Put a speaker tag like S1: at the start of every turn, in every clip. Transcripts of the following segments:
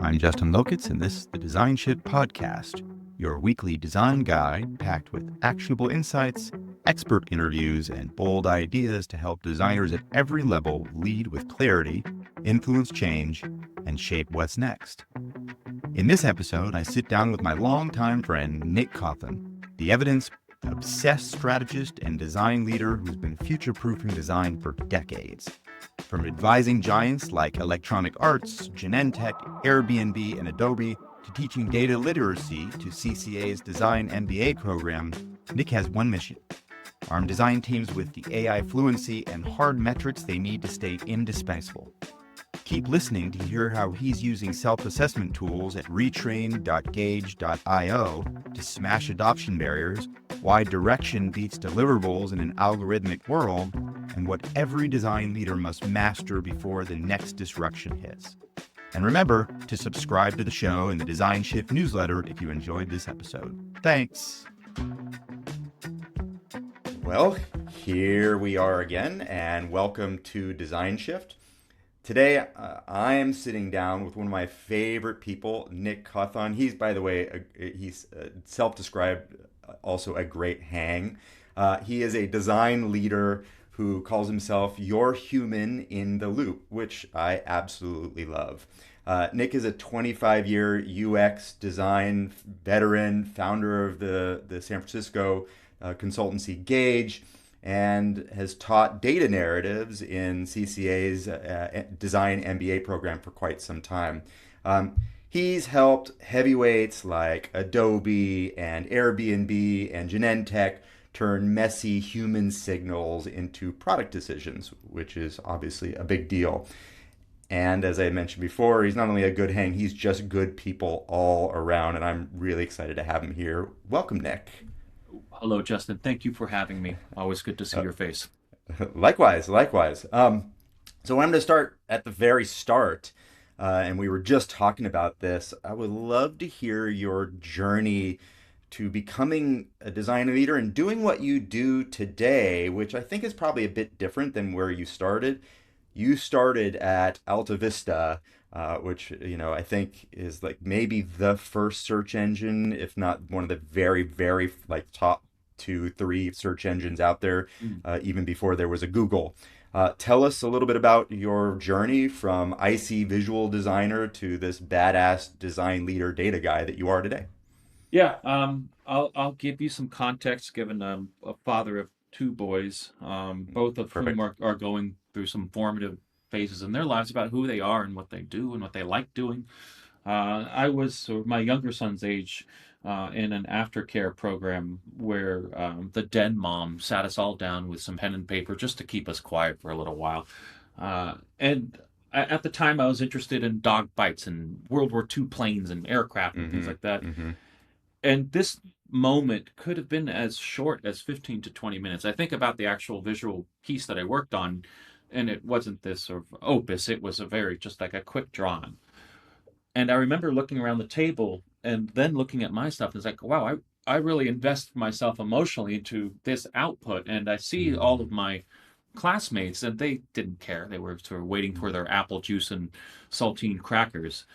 S1: I'm Justin Lokitz, and this is the Design Shift Podcast, your weekly design guide packed with actionable insights, expert interviews, and bold ideas to help designers at every level lead with clarity, influence change, and shape what's next. In this episode, I sit down with my longtime friend, Nick Cawthon, the evidence-obsessed strategist and design leader who's been future-proofing design for decades. From advising giants like Electronic Arts, Genentech, Airbnb, and Adobe, to teaching data literacy to CCA's Design MBA program, Nick has one mission: arm design teams with the AI fluency and hard metrics they need to stay indispensable. Keep listening to hear how he's using self-assessment tools at retrain.gauge.io to smash adoption barriers, why direction beats deliverables in an algorithmic world, and what every design leader must master before the next disruption hits. And remember to subscribe to the show and the Design Shift newsletter if you enjoyed this episode. Thanks. Well, here we are again, and welcome to Design Shift. Today, I am sitting down with one of my favorite people, Nick Cawthon. He's, by the way, he's self-described also a great hang. He is a design leader who calls himself your human in the loop, which I absolutely love. Nick is a 25-year UX design veteran, founder of the San Francisco consultancy Gauge, and has taught data narratives in CCA's Design MBA program for quite some time. He's helped heavyweights like Adobe and Airbnb and Genentech turn messy human signals into product decisions, which is obviously a big deal. And as I mentioned before, he's not only a good hang, he's just good people all around, and I'm really excited to have him here. Welcome, Nick.
S2: Hello, Justin. Thank you for having me. Always good to see your face.
S1: Likewise. So I'm going to start at the very start, and we were just talking about this. I would love to hear your journey to becoming a design leader and doing what you do today, which I think is probably a bit different than where you started. You started at AltaVista, which, I think is like maybe the first search engine, if not one of the very, very like top 2-3 search engines out there, even before there was a Google. Tell us a little bit about your journey from icy visual designer to this badass design leader data guy that you are today.
S2: Yeah, I'll give you some context, given a father of two boys, both of
S1: Perfect.
S2: whom are going through some formative phases in their lives about who they are and what they do and what they like doing. I was sort of my younger son's age in an aftercare program where the den mom sat us all down with some pen and paper just to keep us quiet for a little while. And at the time, I was interested in dog bites and World War II planes and aircraft and things like that. And this moment could have been as short as 15 to 20 minutes. I think about the actual visual piece that I worked on, and it wasn't this sort of opus. It was just like a quick drawing. And I remember looking around the table and then looking at my stuff. And it's like, wow, I really invested myself emotionally into this output. And I see all of my classmates, and they didn't care. They were sort of waiting for their apple juice and saltine crackers.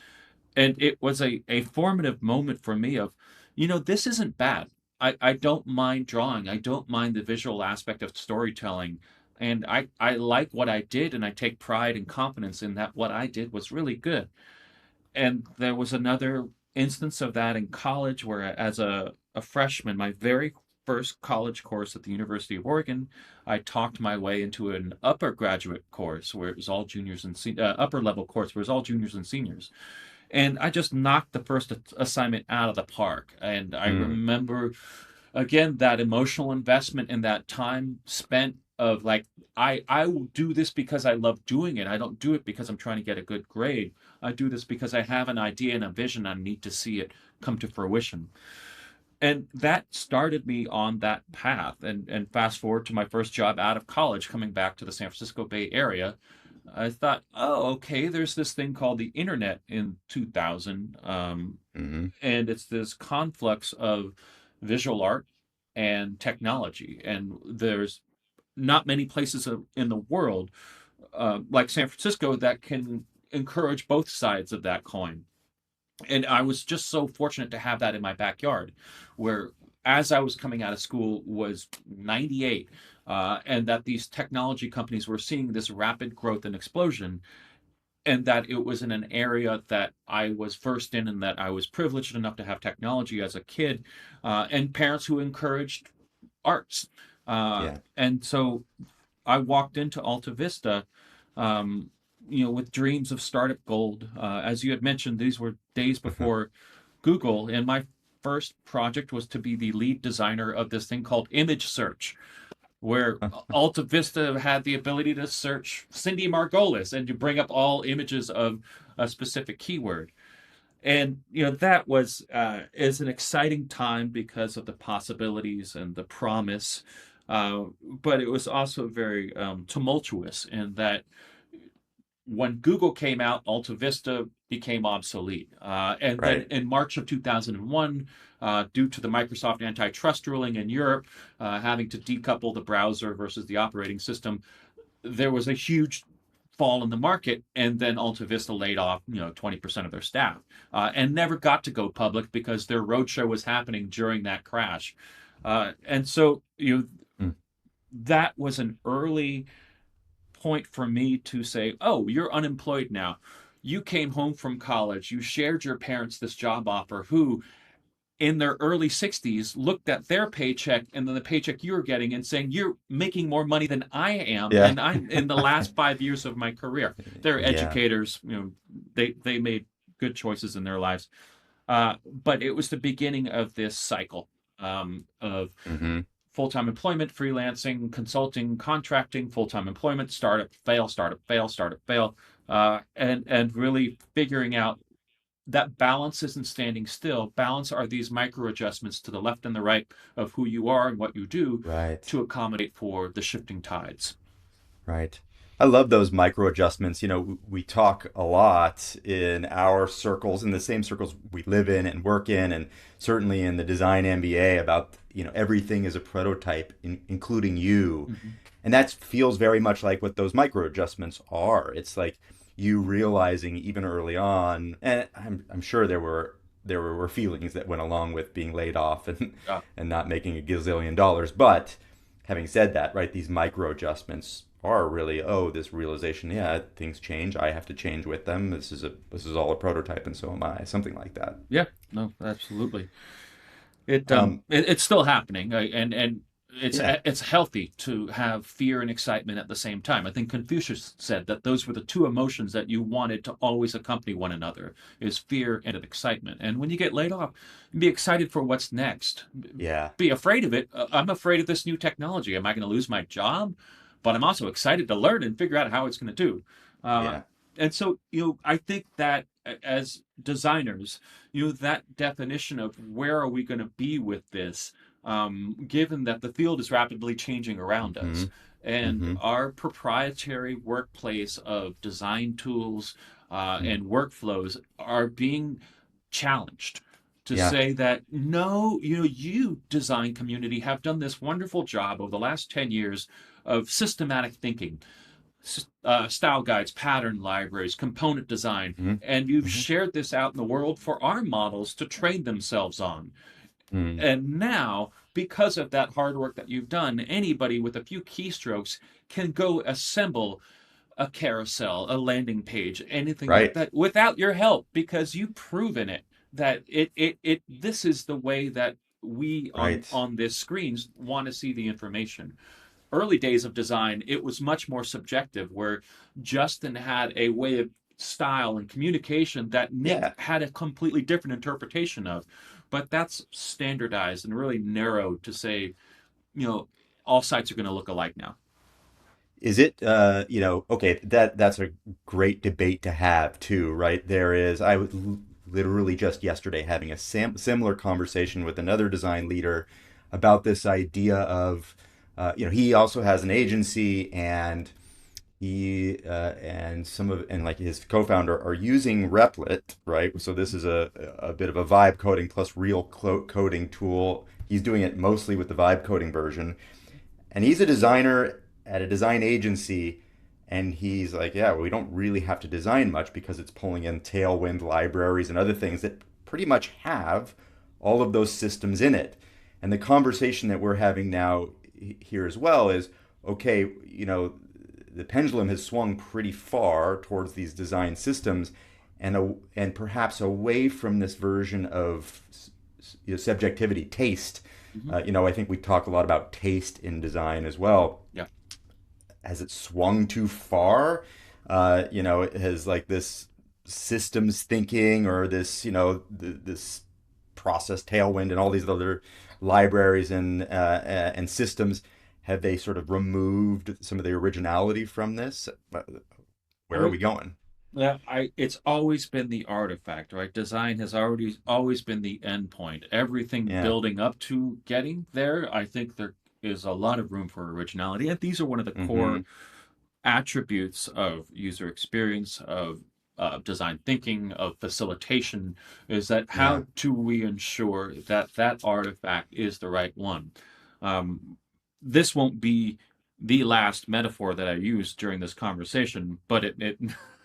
S2: And it was a formative moment for me of, this isn't bad. I don't mind drawing. I don't mind the visual aspect of storytelling. And I like what I did, and I take pride and confidence in that what I did was really good. And there was another instance of that in college where, as a freshman, my very first college course at the University of Oregon, I talked my way into an upper graduate course where it was all juniors and upper level course where it was all juniors and seniors. And I just knocked the first assignment out of the park. And I remember, again, that emotional investment in that time spent of like, I will do this because I love doing it. I don't do it because I'm trying to get a good grade. I do this because I have an idea and a vision. I need to see it come to fruition. And that started me on that path. And fast forward to my first job out of college, coming back to the San Francisco Bay Area, I thought, oh, okay, there's this thing called the internet in 2000. And it's this conflux of visual art and technology. And there's not many places in the world like San Francisco that can encourage both sides of that coin. And I was just so fortunate to have that in my backyard, where as I was coming out of school was 98, and that these technology companies were seeing this rapid growth and explosion, and that it was in an area that I was versed in, and that I was privileged enough to have technology as a kid, and parents who encouraged arts.
S1: Yeah.
S2: And so I walked into AltaVista, um, with dreams of startup gold. As you had mentioned, these were days before Google, and my first project was to be the lead designer of this thing called image search, where AltaVista had the ability to search Cindy Margolis and to bring up all images of a specific keyword. And that was is an exciting time because of the possibilities and the promise, but it was also very tumultuous in that when Google came out, AltaVista became obsolete. And then
S1: Right.
S2: in March of 2001, due to the Microsoft antitrust ruling in Europe, having to decouple the browser versus the operating system, there was a huge fall in the market, and then AltaVista laid off 20% of their staff, and never got to go public because their roadshow was happening during that crash. And so
S1: Mm.
S2: that was an early point for me to say, oh, you're unemployed now. You came home from college, you shared your parents this job offer, who in their early 60s looked at their paycheck and then the paycheck you were getting and saying, you're making more money than I am,
S1: Yeah.
S2: and I'm in the last 5 years of my career. They're
S1: Yeah.
S2: educators, they made good choices in their lives. But it was the beginning of this cycle, of
S1: Hmm.
S2: full-time employment, freelancing, consulting, contracting, full-time employment, startup, fail, startup, fail, and really figuring out that balance isn't standing still. Balance are these micro adjustments to the left and the right of who you are and what you do
S1: Right.
S2: to accommodate for the shifting tides.
S1: Right. I love those micro adjustments. We talk a lot in our circles, in the same circles we live in and work in, and certainly in the design MBA about, everything is a prototype, including you.
S2: Mm-hmm.
S1: And that feels very much like what those micro adjustments are. It's like you realizing even early on, and I'm sure there were feelings that went along with being laid off and
S2: Uh,
S1: and not making a gazillion dollars. But having said that, right, these micro adjustments are really, this realization, yeah, things change. I have to change with them. This is all a prototype, and so am I. Something like that.
S2: yeah, no, absolutely. It
S1: Um,
S2: it's still happening, and
S1: yeah,
S2: it's healthy to have fear and excitement at the same time. I think Confucius said that those were the two emotions that you wanted to always accompany one another: is fear and excitement. And when you get laid off, be excited for what's next.
S1: yeah,
S2: Be afraid of it. I'm afraid of this new technology. Am I going to lose my job? But I'm also excited to learn and figure out how it's going to do. Uh,
S1: yeah.
S2: and so, I think that as designers, that definition of where are we going to be with this, given that the field is rapidly changing around us,
S1: Mm-hmm.
S2: and
S1: Mm-hmm.
S2: our proprietary workplace of design tools
S1: Mm.
S2: and workflows are being challenged to
S1: Yeah.
S2: say that no, you design community have done this wonderful job over the last 10 years of systematic thinking, style guides, pattern libraries, component design,
S1: Mm-hmm.
S2: and you've
S1: Mm-hmm.
S2: shared this out in the world for our models to train themselves on.
S1: Mm.
S2: And now, because of that hard work that you've done, anybody with a few keystrokes can go assemble a carousel, a landing page, anything like
S1: Right.
S2: that without your help, because you've proven it that it this is the way that we on
S1: Right.
S2: on this screens want to see the information. Early days of design, it was much more subjective, where Justin had a way of style and communication that Nick
S1: Yeah.
S2: had a completely different interpretation of. But that's standardized and really narrowed to say, you know, all sites are going to look alike now.
S1: Is it, okay, that's a great debate to have too, right? I was literally just yesterday having a similar conversation with another design leader about this idea of, he also has an agency, and he and like his co-founder are using Replit, right? So this is a bit of a vibe coding plus real coding tool. He's doing it mostly with the vibe coding version, and he's a designer at a design agency, And he's like, yeah, we don't really have to design much because it's pulling in Tailwind libraries and other things that pretty much have all of those systems in it. And the conversation that we're having now here as well is, okay, the pendulum has swung pretty far towards these design systems, and perhaps away from this version of subjectivity, taste.
S2: Hmm.
S1: I think we talk a lot about taste in design as well.
S2: Yeah.
S1: Has it swung too far? It has like this systems thinking, or this, this process Tailwind and all these other libraries and systems. Have they sort of removed some of the originality from this? Where are we going?
S2: Yeah, it's always been the artifact, right? Design has always been the end point. Everything
S1: Yeah.
S2: building up to getting there, I think there is a lot of room for originality. And these are one of the core
S1: Mm-hmm.
S2: attributes of user experience, of design thinking, of facilitation, is that
S1: Yeah.
S2: how do we ensure that that artifact is the right one? This won't be the last metaphor that I use during this conversation, but it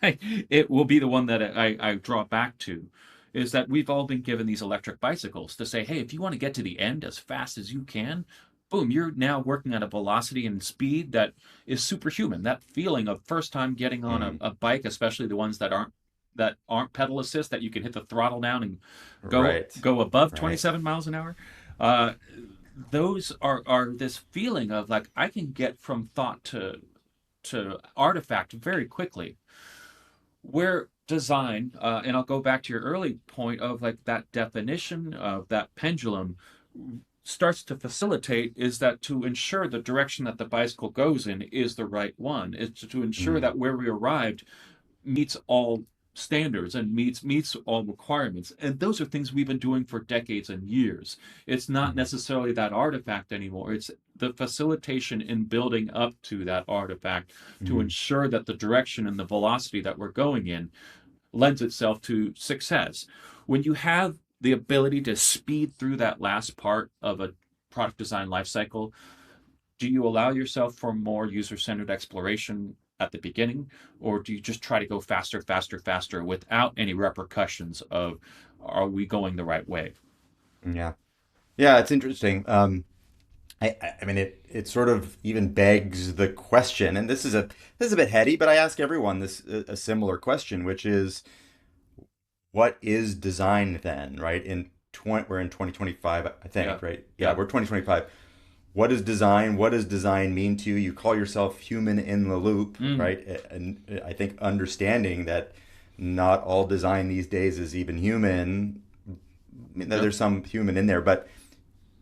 S2: it will be the one that I draw back to, is that we've all been given these electric bicycles to say, hey, if you want to get to the end as fast as you can, boom, you're now working at a velocity and speed that is superhuman. That feeling of first time getting on
S1: Mm.
S2: a bike, especially the ones that aren't pedal assist, that you can hit the throttle down and
S1: Right.
S2: go above
S1: Right.
S2: 27 miles an hour. Uh, those are this feeling of like I can get from thought to artifact very quickly. Where design, and I'll go back to your early point of like that definition of that pendulum starts to facilitate, is that to ensure the direction that the bicycle goes in is the right one. It's to ensure
S1: Mm.
S2: that where we arrived meets all standards and meets all requirements. And those are things we've been doing for decades and years. It's not
S1: Mm.
S2: necessarily that artifact anymore. It's the facilitation in building up to that artifact to
S1: Mm.
S2: ensure that the direction and the velocity that we're going in lends itself to success. When you have the ability to speed through that last part of a product design lifecycle, do you allow yourself for more user-centered exploration at the beginning, or do you just try to go faster, faster, faster without any repercussions of are we going the right way?
S1: Yeah. Yeah, it's interesting. I mean, it sort of even begs the question, and this is a bit heady, but I ask everyone this a similar question, which is, what is design then, right? We're in 2025, I
S2: Yeah,
S1: think, right? Yeah,
S2: yeah.
S1: we're 2025. What is design? What does design mean to you? You call yourself human in the loop,
S2: Mm,
S1: right? And I think understanding that not all design these days is even human. I mean,
S2: yep.
S1: there's some human in there, but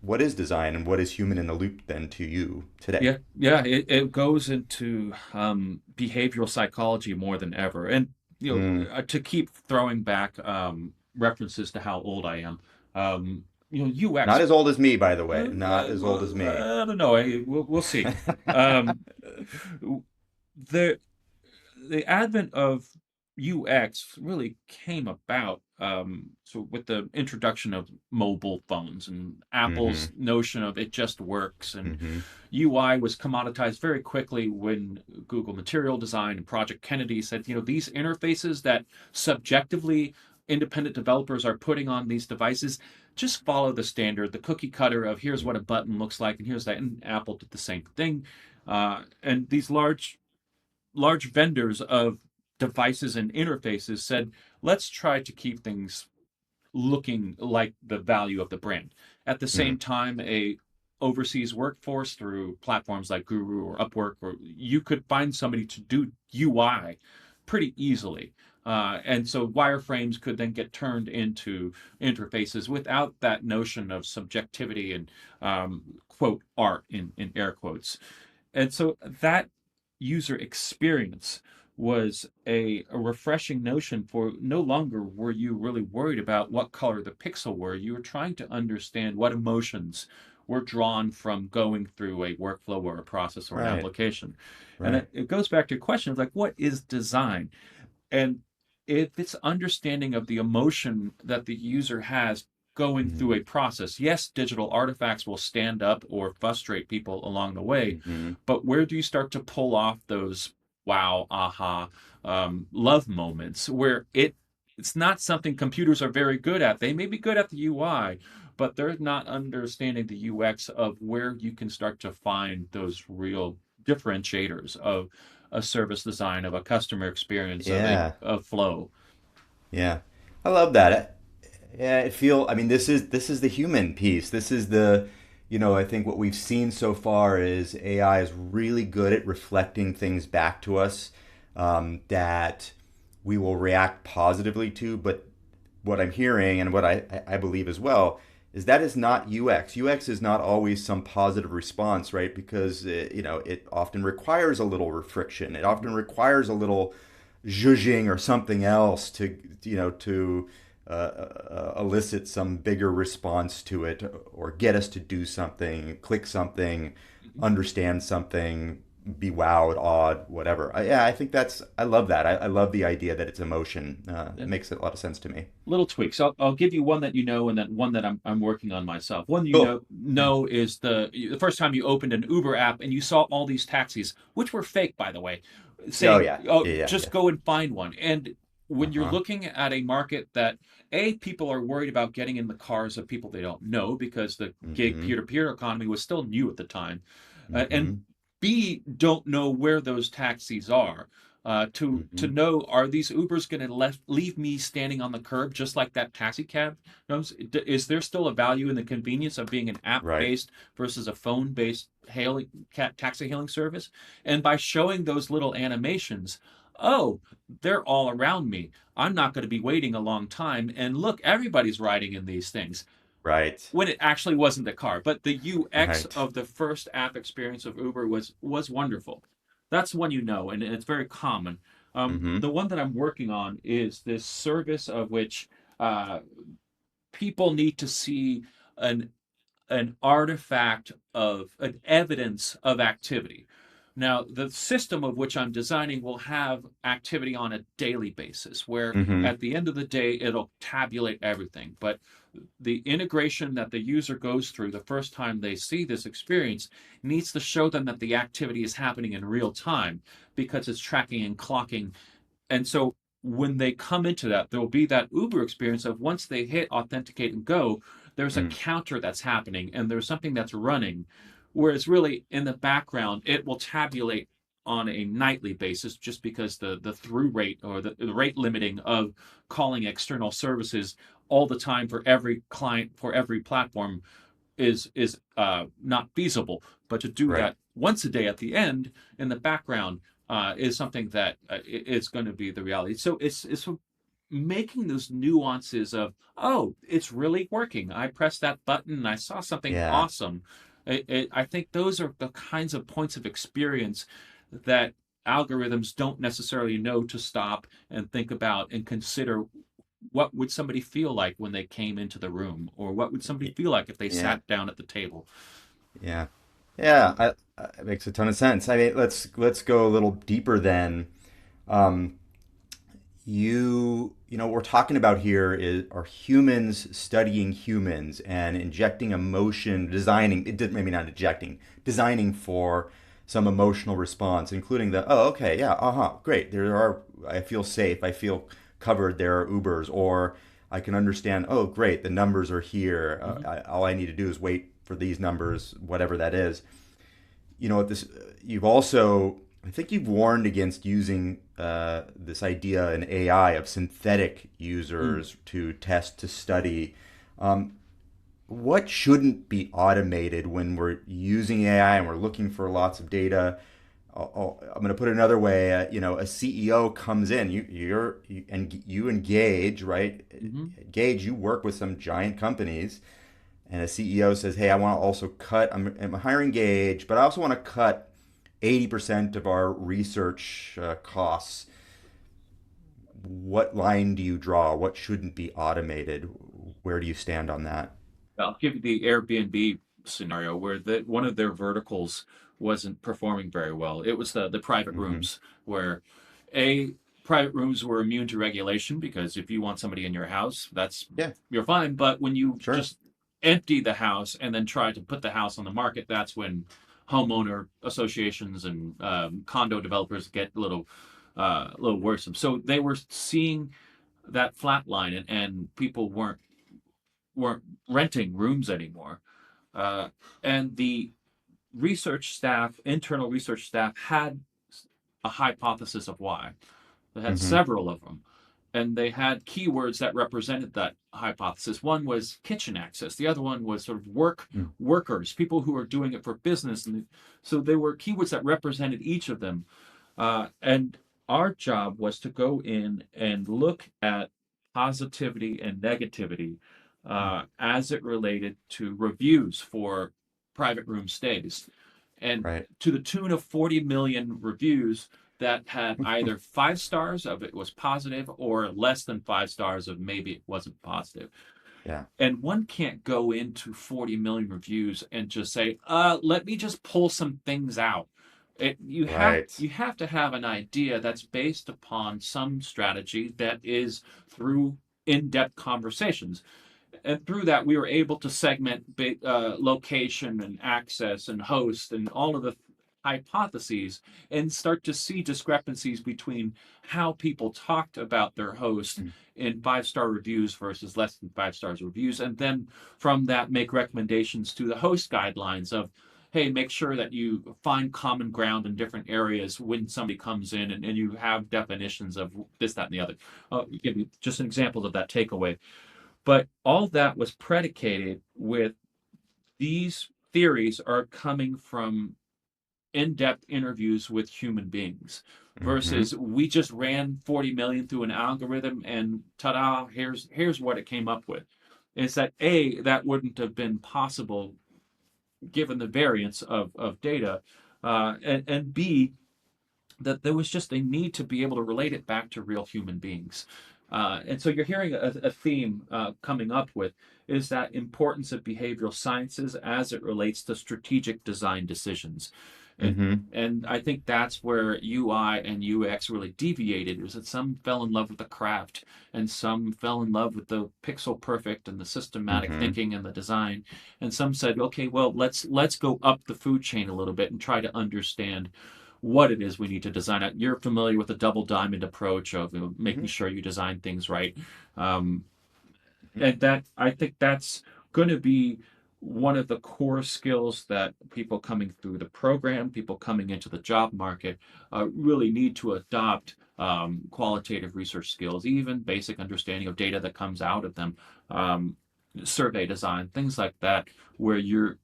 S1: what is design and what is human in the loop then to you today?
S2: Yeah, yeah. It goes into behavioral psychology more than ever, and
S1: Mm.
S2: to keep throwing back references to how old I am.
S1: Not
S2: UX.
S1: as old as me, by the way. Not as old as me.
S2: I don't know. We'll see. Um, the the advent of UX really came about so with the introduction of mobile phones and
S1: Mm-hmm.
S2: Apple's notion of it just works, and
S1: Mm-hmm.
S2: UI was commoditized very quickly when Google Material Design and Project Kennedy said, these interfaces that subjectively independent developers are putting on these devices, just follow the standard, the cookie cutter of here's what a button looks like and here's that. And Apple did the same thing. And these large vendors of devices and interfaces said, let's try to keep things looking like the value of the brand. At the
S1: Mm-hmm.
S2: same time, a overseas workforce through platforms like Guru or Upwork, or you could find somebody to do UI pretty easily. And so wireframes could then get turned into interfaces without that notion of subjectivity and quote art in air quotes. And so that user experience was a refreshing notion, for no longer were you really worried about what color the pixel were. You were trying to understand what emotions were drawn from going through a workflow or a process or an
S1: Right.
S2: application. And
S1: Right.
S2: it goes back to your question of like, what is design? And if it's understanding of the emotion that the user has going
S1: Mm-hmm.
S2: through a process, yes, digital artifacts will stand up or frustrate people along the way,
S1: Mm-hmm.
S2: but where do you start to pull off those wow, aha, love moments where it's not something computers are very good at. They may be good at the UI, but they're not understanding the UX of where you can start to find those real differentiators of a service design, of a customer experience, of a
S1: Yeah.
S2: of flow.
S1: Yeah. I love that. Yeah, I mean, this is the human piece. This is the, I think what we've seen so far is AI is really good at reflecting things back to us that we will react positively to. But what I'm hearing and what I believe as well is that is not UX. UX is not always some positive response, right? Because it often requires a little friction. It often requires a little zhuzhing or something else to elicit some bigger response to it or get us to do something, click something, understand something, be wowed, awed, whatever. Yeah, I think I love that. I love the idea that it's emotion. It makes a lot of sense to me.
S2: Little tweaks. I'll give you one that you know, and then one that I'm working on myself. One you
S1: Cool. Yeah.
S2: know is the first time you opened an Uber app and you saw all these taxis, which were fake, by the way,
S1: Oh,
S2: saying,
S1: yeah.
S2: "Oh,
S1: Yeah, yeah,
S2: just
S1: yeah.
S2: go and find one." And when you're
S1: Uh-huh.
S2: looking at a market that people are worried about getting in the cars of people they don't know because the gig
S1: Mm-hmm.
S2: peer-to-peer economy was still new at the time, and
S1: Mm-hmm.
S2: B, don't know where those taxis are. To
S1: Mm-hmm.
S2: know, are these Ubers going to leave me standing on the curb just like that taxi cab knows? Is there still a value in the convenience of being an app
S1: Right.
S2: based versus a phone based hailing taxi hailing service? And by showing those little animations, oh, they're all around me. I'm not going to be waiting a long time. And look, everybody's riding in these things
S1: Right.
S2: when it actually wasn't the car. But the UX
S1: Right.
S2: of the first app experience of Uber was wonderful. That's one you know, and it's very common.
S1: Mm-hmm.
S2: The one that I'm working on is this service of which uh, people need to see an an artifact of an evidence of activity. Now, the system of which I'm designing will have activity on a daily basis, where
S1: Mm-hmm.
S2: at the end of the day, it'll tabulate everything. But the integration that the user goes through the first time they see this experience needs to show them that the activity is happening in real time because it's tracking and clocking. And so when they come into that, there will be that Uber experience of once they hit authenticate and go, there's a
S1: Mm.
S2: counter that's happening and there's something that's running. Whereas really in the background, it will tabulate on a nightly basis just because the through rate or the rate limiting of calling external services all the time for every client for every platform is not feasible. But to do
S1: Right.
S2: that once a day at the end in the background is something that is going to be the reality. So it's making those nuances of, oh, it's really working. I pressed that button and I saw something
S1: Yeah.
S2: awesome. I think those are the kinds of points of experience that algorithms don't necessarily know to stop and think about and consider what would somebody feel like when they came into the room, or what would somebody
S1: Y-
S2: feel like if they
S1: Yeah.
S2: sat down at the table.
S1: Yeah. Yeah. It makes a ton of sense. I mean, let's go a little deeper then. Um, what we're talking about here is are humans studying humans and injecting emotion, designing it maybe not injecting, designing for some emotional response, including the okay, yeah, great. I feel safe, I feel covered. There are Ubers, or I can understand. Oh, great, the numbers are here.
S2: Hmm.
S1: All I need to do is wait for these numbers, whatever that is. This you've also I think you've warned against using this idea in AI of synthetic
S2: Mm.
S1: users to test to study. What shouldn't be automated when we're using AI and we're looking for lots of data? I'm going to put it another way. A CEO comes in, and you engage, right?
S2: Hmm.
S1: Engage. You work with some giant companies, and a CEO says, "Hey, I want to also cut. I'm hiring Gage, but I also want to cut 80% of our research costs." What line do you draw? What shouldn't be automated? Where do you stand on that?
S2: I'll give you the Airbnb scenario where one of their verticals wasn't performing very well. It was the private
S1: Mm-hmm.
S2: rooms where a private rooms were immune to regulation because if you want somebody in your house, that's
S1: Yeah,
S2: you're fine. But when you
S1: sure.
S2: just empty the house and then try to put the house on the market, that's when homeowner associations and condo developers get a little worrisome. So they were seeing that flat line, and people weren't renting rooms anymore. Uh, and the internal research staff, had a hypothesis of why. They had
S1: Mm-hmm.
S2: several of them, and they had keywords that represented that hypothesis. One was kitchen access. The other one was sort of workers, people who are doing it for business. And so they were keywords that represented each of them. And our job was to go in and look at positivity and negativity as it related to reviews for private room stays. And
S1: Right.
S2: to the tune of 40 million reviews that had either 5 stars of it was positive, or less than 5 stars of maybe it wasn't positive.
S1: Yeah.
S2: And one can't go into 40 million reviews and just say, let me just pull some things out.
S1: Right.
S2: You have to have an idea that's based upon some strategy that is through in-depth conversations. And through that, we were able to segment location and access and host and all of the hypotheses, and start to see discrepancies between how people talked about their host
S1: Mm.
S2: in 5 star reviews versus less than 5 stars reviews. And then from that, make recommendations to the host guidelines of, hey, make sure that you find common ground in different areas when somebody comes in, and you have definitions of this, that, and the other. Give you just an example of that takeaway. But all that was predicated with these theories are coming from in-depth interviews with human beings,
S1: Mm-hmm.
S2: versus we just ran 40 million through an algorithm and ta-da, here's what it came up with. Is that A, that wouldn't have been possible given the variance of data, and B, that there was just a need to be able to relate it back to real human beings. And so you're hearing a theme coming up with, is that importance of behavioral sciences as it relates to strategic design decisions. And
S1: Mm-hmm.
S2: and I think that's where UI and UX really deviated, is that some fell in love with the craft, and some fell in love with the pixel perfect and the systematic
S1: Mm-hmm.
S2: thinking and the design, and some said, okay, well, let's go up the food chain a little bit and try to understand what it is we need to design it. You're familiar with the double diamond approach of,
S1: Mm-hmm.
S2: making sure you design things right. Um,
S1: Mm-hmm.
S2: and that, I think that's going to be one of the core skills that people coming through the program, people coming into the job market, really need to adopt. Qualitative research skills, even basic understanding of data that comes out of them, um, survey design, things like that, where you're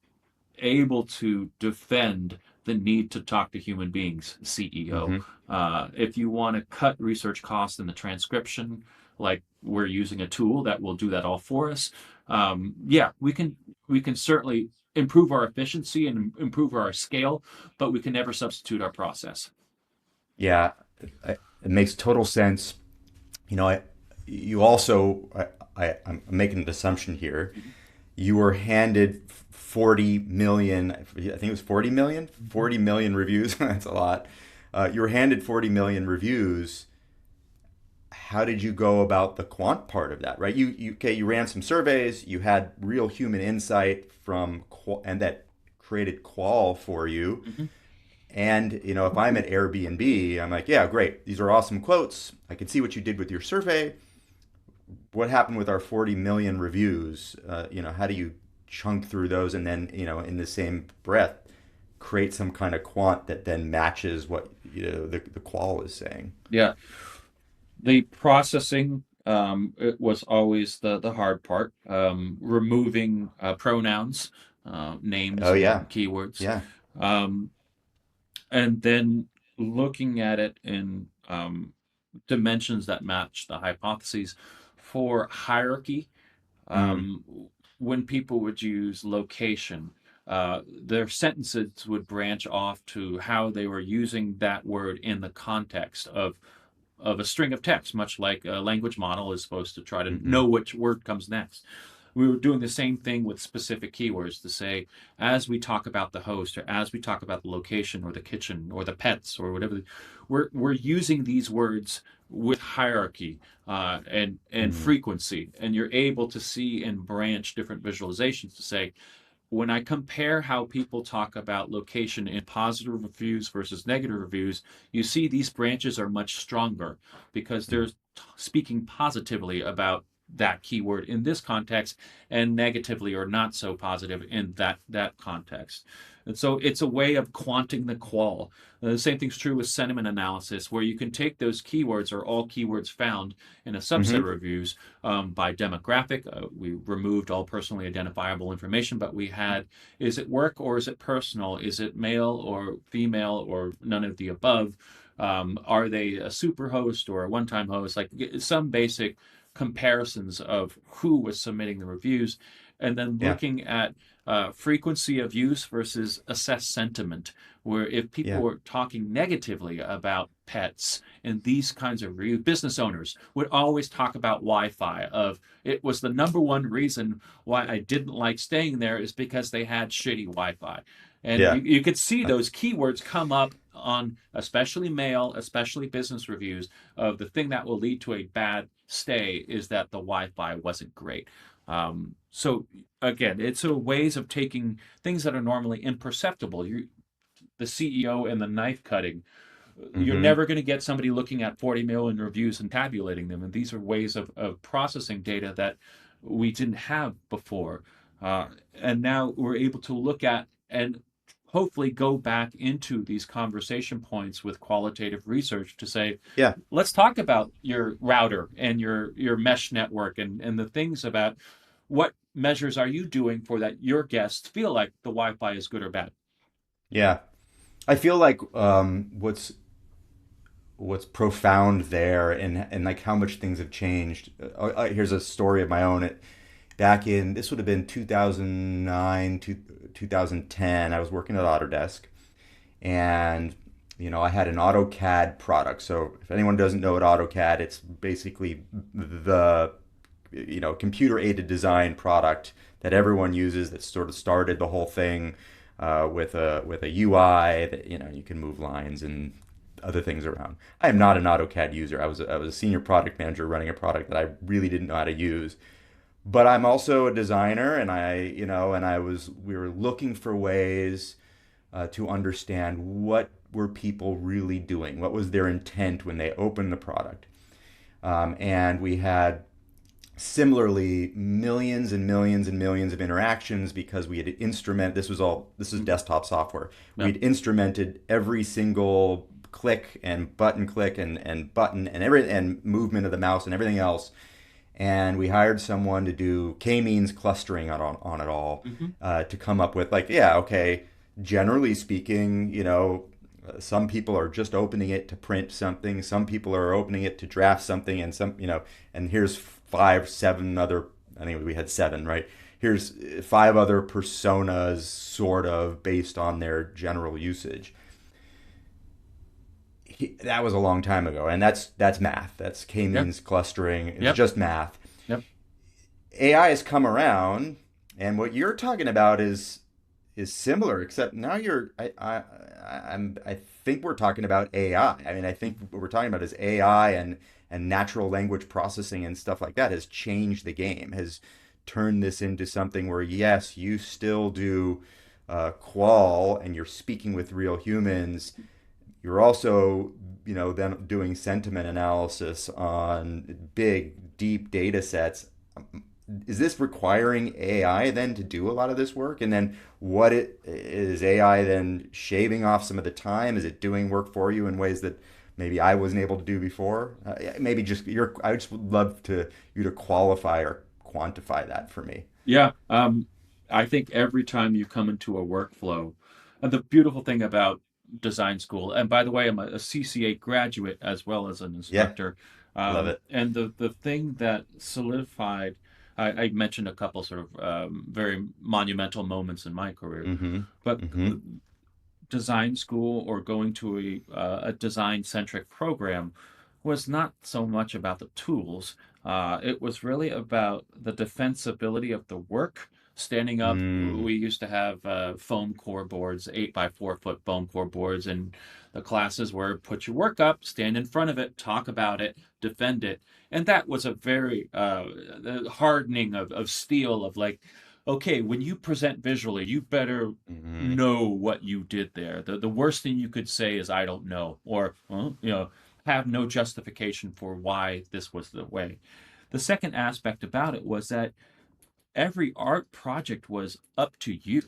S2: able to defend the need to talk to human beings, CEO.
S1: Mm-hmm.
S2: If you want to cut research costs in the transcription, like we're using a tool that will do that all for us, yeah, we can certainly improve our efficiency and improve our scale, but we can never substitute our process.
S1: Yeah. It makes total sense. You know, you also, I'm making an assumption here. You were handed 40 million, I think it was 40 million,
S2: Mhm.
S1: 40 million reviews. That's a lot. You were handed 40 million reviews. How did you go about the quant part of that, right? Okay, you ran some surveys, you had real human insight from, and that created qual for you.
S2: Mhm.
S1: And, if I'm at Airbnb, I'm like, yeah, great. These are awesome quotes. I can see what you did with your survey. What happened with our 40 million reviews? How do you chunk through those and then, in the same breath, create some kind of quant that then matches what, the qual is saying?
S2: Yeah, the processing, it was always the hard part. Removing pronouns, names,
S1: Oh, yeah.
S2: and keywords,
S1: Yeah.
S2: um, and then looking at it in dimensions that match the hypotheses. For hierarchy,
S1: Mm,
S2: um, when people would use location, their sentences would branch off to how they were using that word in the context of a string of text, much like a language model is supposed to try to
S1: mm-hmm,
S2: know which word comes next. We were doing the same thing with specific keywords to say, as we talk about the host, or as we talk about the location or the kitchen or the pets or whatever, we're using these words with hierarchy, and
S1: mm,
S2: frequency, and you're able to see and branch different visualizations to say, when I compare how people talk about location in positive reviews versus negative reviews, you see these branches are much stronger because they're speaking positively about that keyword in this context and negatively or not so positive in that context. And so it's a way of quanting the qual. The same thing's true with sentiment analysis, where you can take those keywords or all keywords found in a subset of
S1: Mm-hmm.
S2: reviews by demographic. We removed all personally identifiable information, but we had, is it work or is it personal? Is it male or female or none of the above? Are they a super host or a one-time host? Like some basic comparisons of who was submitting the reviews, and then
S1: Yeah.
S2: looking at frequency of use versus assess sentiment, where if people
S1: Yeah.
S2: were talking negatively about pets and these kinds of reviews, business owners would always talk about Wi-Fi. Of it was the number one reason why I didn't like staying there is because they had shitty Wi-Fi. And
S1: Yeah.
S2: you could see those keywords come up on especially mail, especially business reviews of the thing that will lead to a bad stay is that the Wi-Fi wasn't great. So again, it's a ways of taking things that are normally imperceptible. The CEO and the knife cutting. You're
S1: Mm-hmm.
S2: never going to get somebody looking at 40 million reviews and tabulating them. And these are ways of processing data that we didn't have before. And now we're able to look at and hopefully go back into these conversation points with qualitative research to say,
S1: Yeah.
S2: let's talk about your router and your mesh network and the things about what measures are you doing for that your guests feel like the Wi-Fi is good or bad.
S1: Yeah. I feel like what's profound there and like how much things have changed. Here's a story of my own. Back in this would have been 2009 to 2010. I was working at Autodesk, and I had an AutoCAD product. So if anyone doesn't know what AutoCAD, it's basically the computer aided design product that everyone uses that sort of started the whole thing with a UI that you can move lines and other things around. I am not an AutoCAD user. I was a senior product manager running a product that I really didn't know how to use. But I'm also a designer, and we were looking for ways to understand what were people really doing, what was their intent when they opened the product, and we had similarly millions and millions and millions of interactions because we had this is desktop software.
S2: Yep.
S1: We'd instrumented every single click and button and movement of the mouse and everything else, and we hired someone to do k-means clustering on it all,
S2: Mm-hmm.
S1: to come up with, like, yeah, okay, generally speaking, some people are just opening it to print something, some people are opening it to draft something, and and here's five, seven other, I think we had seven, right? Here's five other personas, sort of based on their general usage. That was a long time ago, and that's math. That's
S2: Yep.
S1: k-means clustering. It's
S2: Yep.
S1: just math.
S2: Yep.
S1: AI has come around, and what you're talking about is similar, except now I think we're talking about AI. I mean, I think what we're talking about is AI and natural language processing and stuff like that has changed the game, has turned this into something where, yes, you still do qual and you're speaking with real humans. You're also, then doing sentiment analysis on big, deep data sets. Is this requiring AI then to do a lot of this work? And then what it is AI then shaving off some of the time? Is it doing work for you in ways that maybe I wasn't able to do before? Maybe just I just would love you to qualify or quantify that for me.
S2: Yeah. I think every time you come into a workflow, and the beautiful thing about design school, and by the way, I'm a CCA graduate as well as an
S1: Yeah,
S2: instructor.
S1: love it.
S2: And the thing that solidified, I mentioned a couple sort of very monumental moments in my career,
S1: Mm-hmm.
S2: but
S1: Mm-hmm.
S2: design school or going to a design centric program was not so much about the tools. It was really about the defensibility of the work. Standing up,
S1: Mm.
S2: we used to have foam core boards, 8 by 4 foot foam core boards, and the classes were put your work up, stand in front of it, talk about it, defend it. And that was a very hardening of steel of like, okay, when you present visually, you better
S1: Hmm.
S2: know what you did there. The worst thing you could say is I don't know, or well, have no justification for why this was the way. The second aspect about it was that every art project was up to you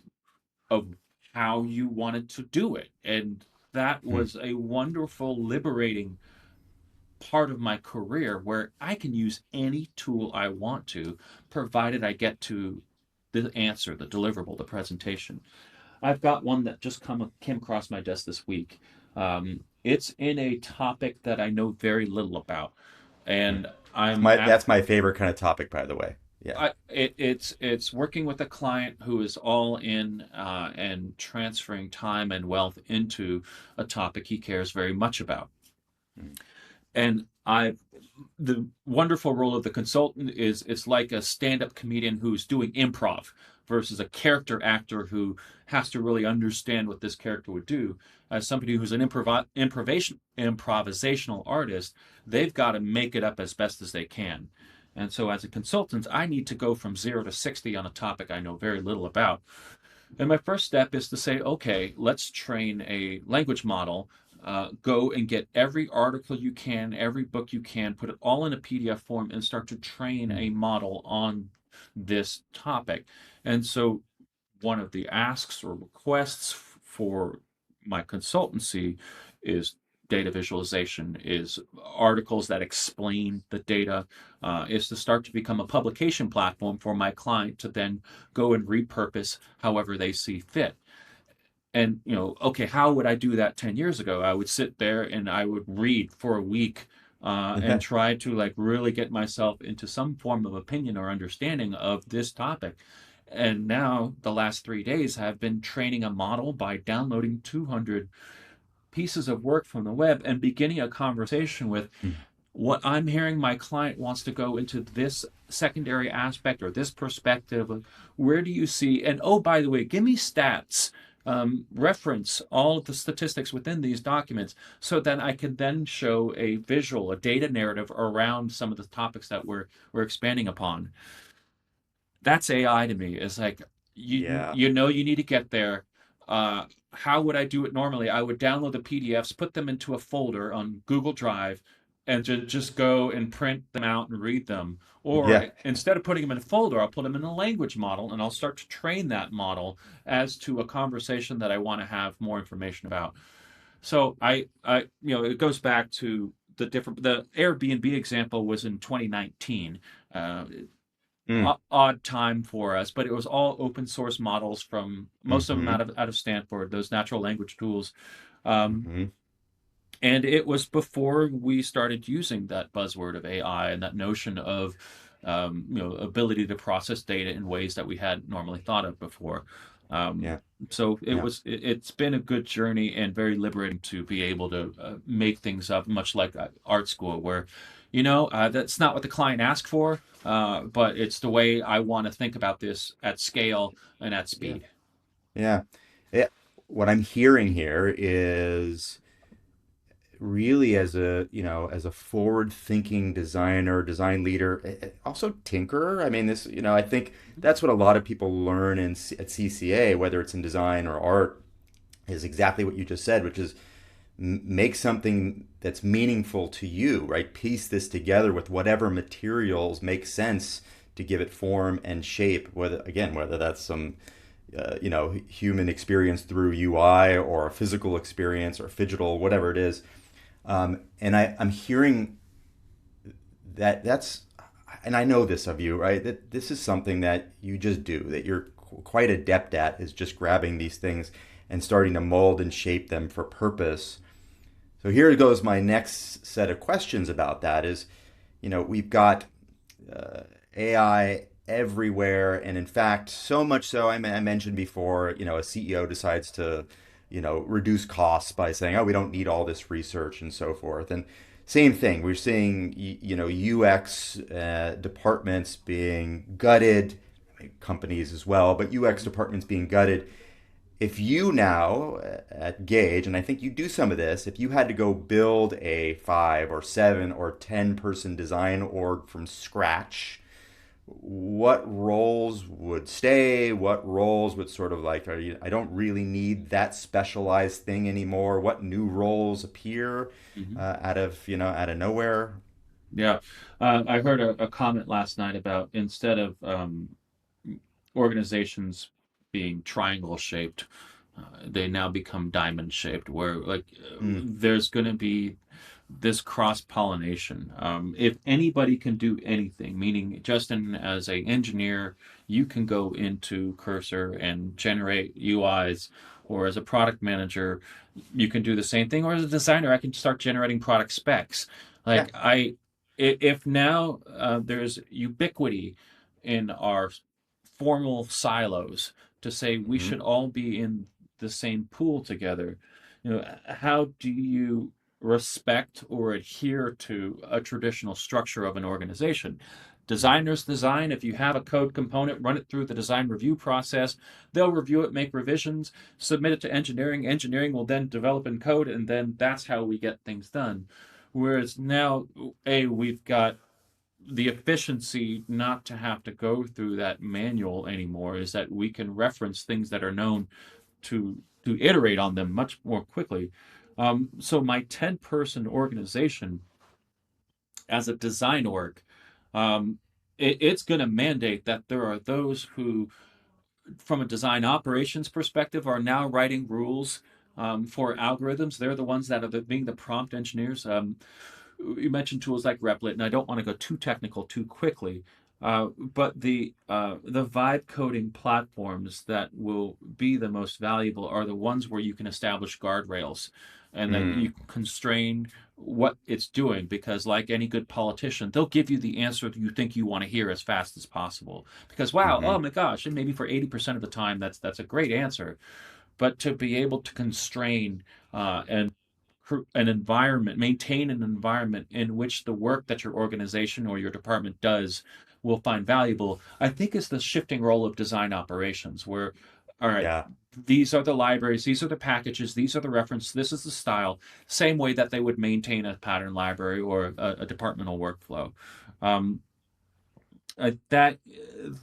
S2: of how you wanted to do it. And that was a wonderful, liberating part of my career where I can use any tool I want to, provided I get to the answer, the deliverable, the presentation. I've got one that just came across my desk this week. It's in a topic that I know very little about, and
S1: It's
S2: I'm
S1: my
S2: at
S1: that's my favorite kind of topic, by the way. Yeah.
S2: it's working with a client who is all in and transferring time and wealth into a topic he cares very much about.
S1: Mm.
S2: And the wonderful role of the consultant is it's like a stand-up comedian who's doing improv versus a character actor who has to really understand what this character would do. As somebody who's an improvisational artist, they've got to make it up as best as they can. And so as a consultant, I need to go from 0 to 60 on a topic I know very little about. And my first step is to say, okay, let's train a language model. Go and get every article you can, every book you can, put it all in a PDF form, and start to train
S1: Mm.
S2: a model on this topic. And so, one of the asks or requests for my consultancy is data visualization, is articles that explain the data, is to start to become a publication platform for my client to then go and repurpose however they see fit. And, okay, how would I do that 10 years ago? I would sit there and I would read for a week and try to like really get myself into some form of opinion or understanding of this topic. And now the last 3 days have been training a model by downloading 200 pieces of work from the web and beginning a conversation with
S1: Mm.
S2: what I'm hearing my client wants to go into this secondary aspect or this perspective. Where do you see? And oh, by the way, give me stats. Reference all of the statistics within these documents so that I can then show a visual, a data narrative around some of the topics that we're expanding upon. That's AI to me. It's like
S1: Yeah.
S2: you need to get there. How would I do it normally? I would download the PDFs, put them into a folder on Google Drive, and just go and print them out and read them. Or
S1: Yeah.
S2: instead of putting them in a folder, I'll put them in a language model and I'll start to train that model as to a conversation that I want to have more information about. So it goes back to the Airbnb example was in 2019. Uh,
S1: Mm.
S2: Odd time for us, but it was all open source models from most of them
S1: Hmm.
S2: out of Stanford, those natural language tools. Um,
S1: Hmm.
S2: and it was before we started using that buzzword of AI and that notion of ability to process data in ways that we hadn't normally thought of before. Um,
S1: Yeah.
S2: so
S1: Yeah.
S2: it's been a good journey and very liberating to be able to make things up, much like art school, where that's not what the client asked for, but it's the way I want to think about this at scale and at
S1: Yeah.
S2: speed.
S1: Yeah. Yeah. What I'm hearing here is really as a forward-thinking designer, design leader, also tinkerer. I mean, I think that's what a lot of people learn at CCA, whether it's in design or art, is exactly what you just said, which is make something that's meaningful to you, right? Piece this together with whatever materials make sense to give it form and shape, whether that's some human experience through UI or a physical experience or digital, whatever it is. And I'm hearing that's, and I know this of you, right? That this is something that you just do, that you're quite adept at, is just grabbing these things and starting to mold and shape them for purpose. So here goes my next set of questions about that is, we've got AI everywhere. And in fact, so much so, I mentioned before, a CEO decides to, reduce costs by saying, oh, we don't need all this research and so forth. And same thing, we're seeing, UX departments being gutted, companies as well, but UX departments being gutted. If you now at Gage, and I think you do some of this, if you had to go build a 5 or 7 or 10 person design org from scratch, what roles would stay, what roles would sort of like, I don't really need that specialized thing anymore. What new roles appear
S2: Mhm.
S1: out of nowhere.
S2: Yeah. I heard a comment last night about instead of organizations being triangle shaped, they now become diamond shaped, where
S1: Mm,
S2: there's going to be this cross pollination. If anybody can do anything, meaning Justin, as an engineer, you can go into Cursor and generate UIs, or as a product manager, you can do the same thing, or as a designer, I can start generating product specs.
S1: yeah.
S2: If now there's ubiquity in our formal silos to say we
S1: Hmm.
S2: should all be in the same pool together, how do you respect or adhere to a traditional structure of an organization? Designers design. If you have a code component, run it through the design review process. They'll review it, make revisions, submit it to engineering. Engineering will then develop in code, and then that's how we get things done. Whereas now, we've got the efficiency not to have to go through that manual anymore, is that we can reference things that are known to iterate on them much more quickly. So my 10-person organization as a design org, um, it's going to mandate that there are those who, from a design operations perspective, are now writing rules for algorithms. They're the ones that are being the prompt engineers. You mentioned tools like Replit, and I don't want to go too technical too quickly, but the vibe coding platforms that will be the most valuable are the ones where you can establish guardrails and that
S1: Mm,
S2: you can constrain what it's doing, because like any good politician, they'll give you the answer that you think you want to hear as fast as possible, because wow,
S1: hmm.
S2: oh my gosh, and maybe for 80% of the time that's a great answer. But to be able to constrain and an environment, maintain an environment in which the work that your organization or your department does will find valuable, I think is the shifting role of design operations, where, all right,
S1: Yeah.
S2: these are the libraries, these are the packages, these are the reference, this is the style, same way that they would maintain a pattern library or a departmental workflow. Um, that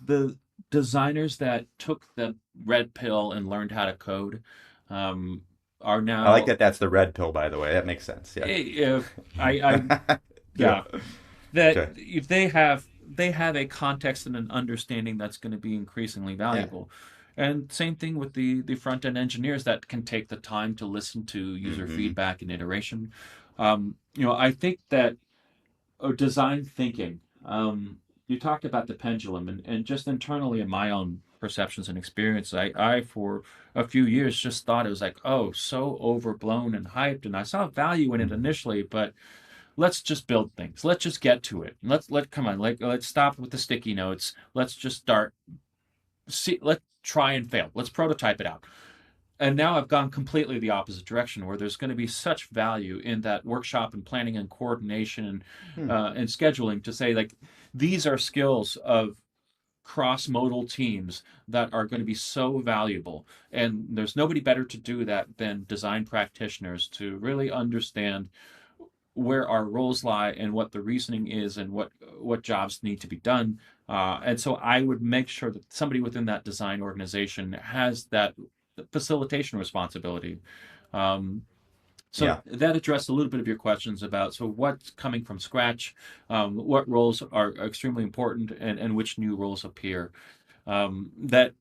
S2: the designers that took the red pill and learned how to code um, are
S1: I like
S2: now
S1: that that's the red pill, by the way. That makes sense. Yeah.
S2: if I
S1: Yeah.
S2: yeah, that
S1: Okay.
S2: if they have a context and an understanding that's going to be increasingly
S1: Yeah.
S2: valuable. And same thing with the front end engineers that can take the time to listen to user
S1: Hmm.
S2: feedback and iteration. I think that design thinking. You talked about the pendulum, and just internally in my own perceptions and experience, I for a few years just thought it was like, oh, so overblown and hyped, and I saw value in it initially, but let's just build things. Let's just get to it. Come on, let's stop with the sticky notes. Let's just start. Let's try and fail. Let's prototype it out. And now I've gone completely the opposite direction, where there's going to be such value in that workshop and planning and coordination
S1: Hmm.
S2: and scheduling, to say like these are skills of cross-modal teams that are going to be so valuable. And there's nobody better to do that than design practitioners, to really understand where our roles lie and what the reasoning is and what jobs need to be done. And so I would make sure that somebody within that design organization has that facilitation responsibility. Um, so
S1: Yeah.
S2: that addressed a little bit of your questions about so what's coming from scratch, what roles are extremely important, and which new roles appear. That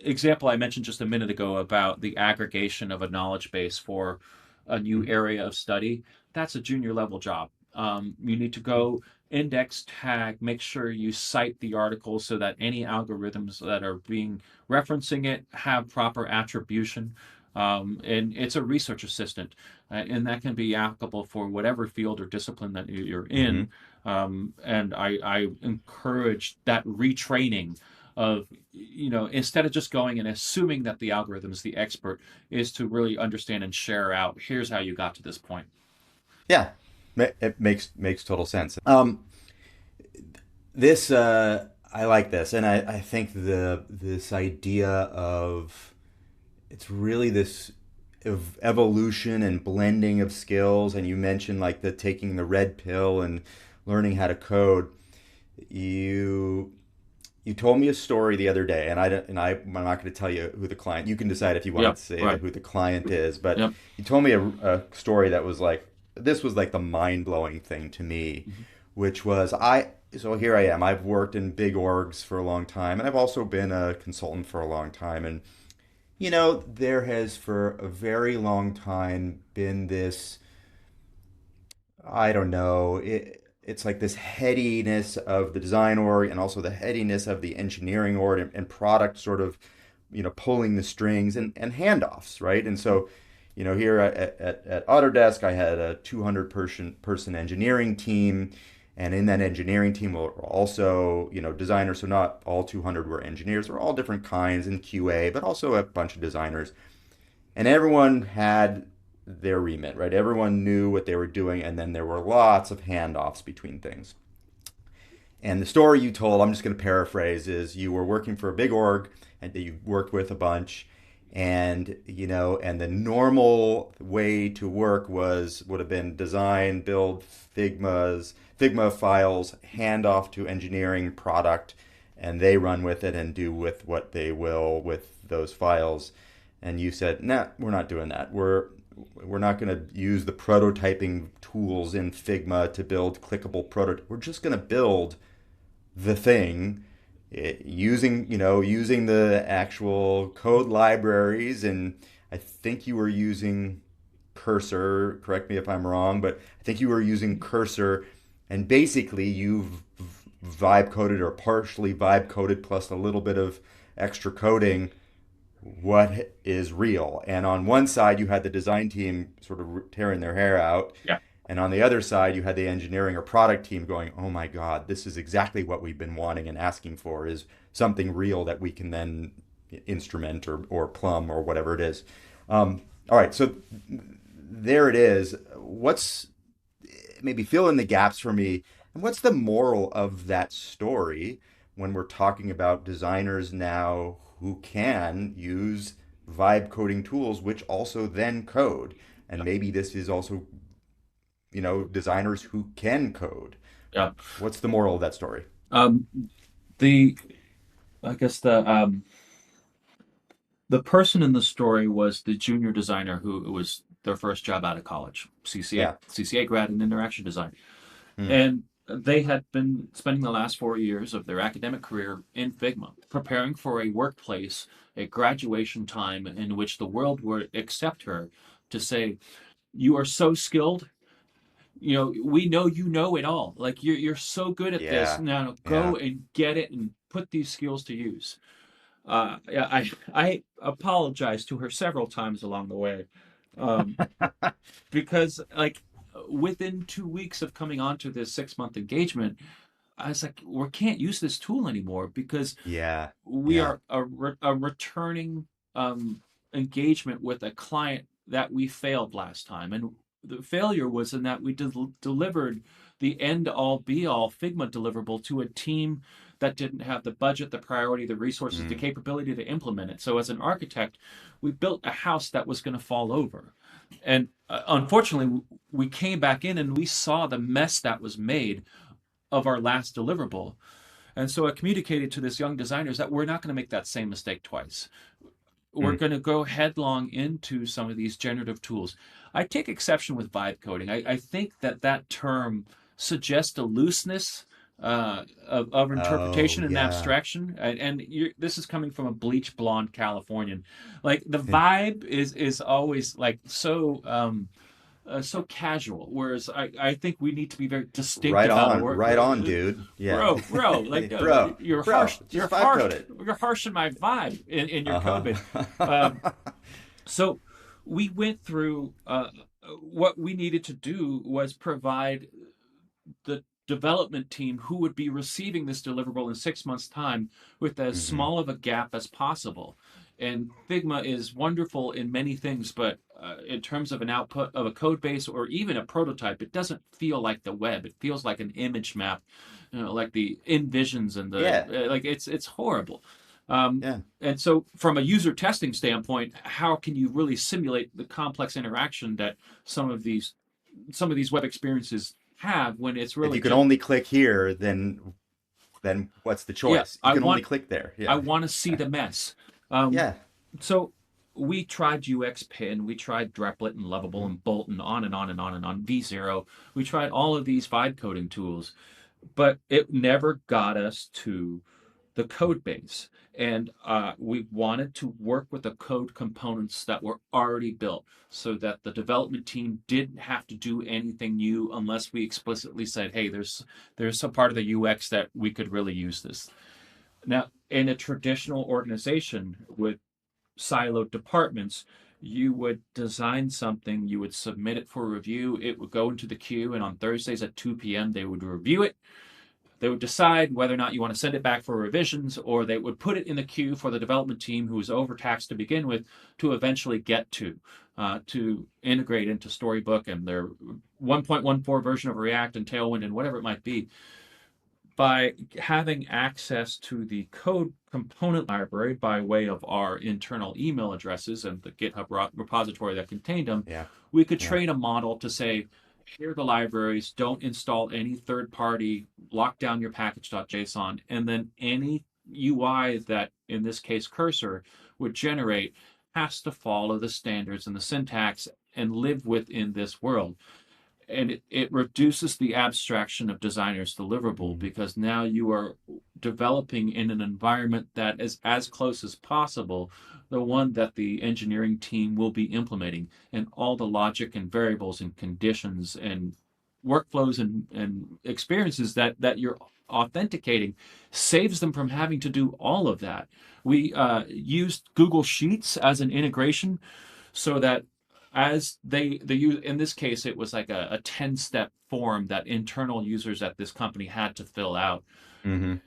S2: example I mentioned just a minute ago about the aggregation of a knowledge base for a new
S1: Hmm.
S2: area of study, that's a junior level job. You need to go index, tag, make sure you cite the article so that any algorithms that are being referencing it have proper attribution. And it's a research assistant, and that can be applicable for whatever field or discipline that you're
S1: Hmm.
S2: in. And I encourage that retraining of, instead of just going and assuming that the algorithm is the expert, is to really understand and share out, here's how you got to this point.
S1: Yeah. It makes total sense. This I like this, and I think this idea of it's really this evolution and blending of skills. And you mentioned like the taking the red pill and learning how to code. You you told me a story the other day, and I'm not going to tell you who the client. You can decide if you want
S2: Yep.
S1: to say
S2: Right.
S1: who the client is, but
S2: Yep.
S1: you told me a story that was like this was like the mind blowing thing to me,
S2: Mhm.
S1: which was I. So here I am. I've worked in big orgs for a long time, and I've also been a consultant for a long time. And there has for a very long time been this, I don't know. It's like this headiness of the design org and also the headiness of the engineering org and product sort of, pulling the strings and handoffs, right? And so, here at Autodesk, I had a 200 person engineering team. And in that engineering team were also, designers. So not all 200 were engineers. We're all different kinds in QA, but also a bunch of designers. And everyone had their remit, right? Everyone knew what they were doing, and then there were lots of handoffs between things. And the story you told, I'm just going to paraphrase, is you were working for a big org and that you worked with a bunch, and and the normal way to work would have been design, build Figma files, hand off to engineering product, and they run with it and do with what they will with those files. And you said, "Nah, we're not doing that. We're not going to use the prototyping tools in Figma to build clickable prototype. We're just going to build the thing using the actual code libraries." And I think you were using Cursor. Correct me if I'm wrong, but I think you were using Cursor, and basically you've vibe coded or partially vibe coded plus a little bit of extra coding what is real. And on one side, you had the design team sort of tearing their hair out.
S2: Yeah.
S1: And on the other side, you had the engineering or product team going, "Oh my God, this is exactly what we've been wanting and asking for is something real that we can then instrument or plumb or whatever it is." All right, so there it is. What's maybe fill in the gaps for me? And what's the moral of that story when we're talking about designers now who can use vibe coding tools, which also then code? And
S2: Yeah.
S1: maybe this is also, designers who can code.
S2: Yeah.
S1: What's the moral of that story?
S2: Um, the I guess the person in the story was the junior designer who it was their first job out of college,
S1: Yeah.
S2: CCA grad in interaction design.
S1: Hmm.
S2: And they had been spending the last 4 years of their academic career in Figma, preparing for a workplace, a graduation time in which the world would accept her to say, "You are so skilled. We know you know it all. Like you're so good at this.
S1: Yeah.
S2: Now
S1: Yeah.
S2: go and get it and put these skills to use." Yeah, I apologized to her several times along the way, um, because like within 2 weeks of coming onto this 6 month engagement, I was like, we can't use this tool anymore because
S1: Yeah.
S2: we
S1: Yeah.
S2: are a returning engagement with a client that we failed last time. And the failure was in that we delivered the end all be all Figma deliverable to a team that didn't have the budget, the priority, the resources, the
S1: Mm.
S2: capability to implement it. So, as an architect, we built a house that was going to fall over. And unfortunately, we came back in and we saw the mess that was made of our last deliverable. And so I communicated to this young designers that we're not going to make that same mistake twice. We're
S1: Mm.
S2: going to go headlong into some of these generative tools. I take exception with vibe coding. I think that term suggests a looseness of
S1: Oh,
S2: interpretation and
S1: yeah.
S2: abstraction. And this is coming from a bleach blonde Californian. Like the vibe is always like so casual. Whereas I think we need to be very distinct
S1: Right
S2: about our
S1: on.
S2: work.
S1: Right on, dude. Yeah.
S2: Bro, like you're
S1: Bro,
S2: harsh,
S1: just vibe code it.
S2: you're harsh in my vibe in your code base. Um,
S1: Uh-huh.
S2: so we went through what we needed to do was provide the development team who would be receiving this deliverable in 6 months' time with as
S1: Hmm.
S2: small of a gap as possible. And Figma is wonderful in many things, but in terms of an output of a code base or even a prototype, it doesn't feel like the web. It feels like an image map, like the InVisions and the
S1: Yeah.
S2: like. It's horrible. Um,
S1: Yeah.
S2: and so, from a user testing standpoint, how can you really simulate the complex interaction that some of these some of these web experiences have when it's
S1: If
S2: really
S1: you can
S2: just
S1: only click here, then then what's the
S2: Yeah,
S1: choice? You can only click there.
S2: I
S1: Yeah.
S2: want to see the mess. Um,
S1: Yeah.
S2: so we tried UX Pin, we tried Dreplet and Lovable
S1: Mhm.
S2: and Bolt and on and on and on and on, V0. We tried all of these vibe coding tools, but it never got us to the code base. And we wanted to work with the code components that were already built so that the development team didn't have to do anything new unless we explicitly said, hey, there's some part of the UX that we could really use this. Now, in a traditional organization with siloed departments, you would design something, you would submit it for review, it would go into the queue, and on Thursdays at 2 p.m., they would review it. They would decide whether or not you want to send it back for revisions, or they would put it in the queue for the development team who was overtaxed to begin with to eventually get to integrate into Storybook and their 1.14 version of React and Tailwind and whatever it might be. By having access to the code component library by way of our internal email addresses and the GitHub repository that contained them,
S1: Yeah.
S2: we could
S1: Yeah.
S2: train a model to say, here are the libraries, don't install any third party, lock down your package.json, and then any UI that, in this case, Cursor, would generate has to follow the standards and the syntax and live within this world. And it reduces the abstraction of designer's deliverable
S1: Mhm.
S2: because now you are developing in an environment that is as close as possible the one that the engineering team will be implementing, and all the logic and variables and conditions and workflows and experiences that you're authenticating saves them from having to do all of that. We used Google Sheets as an integration so that as they use, in this case it was like a 10-step form that internal users at this company had to fill out,
S1: Mhm.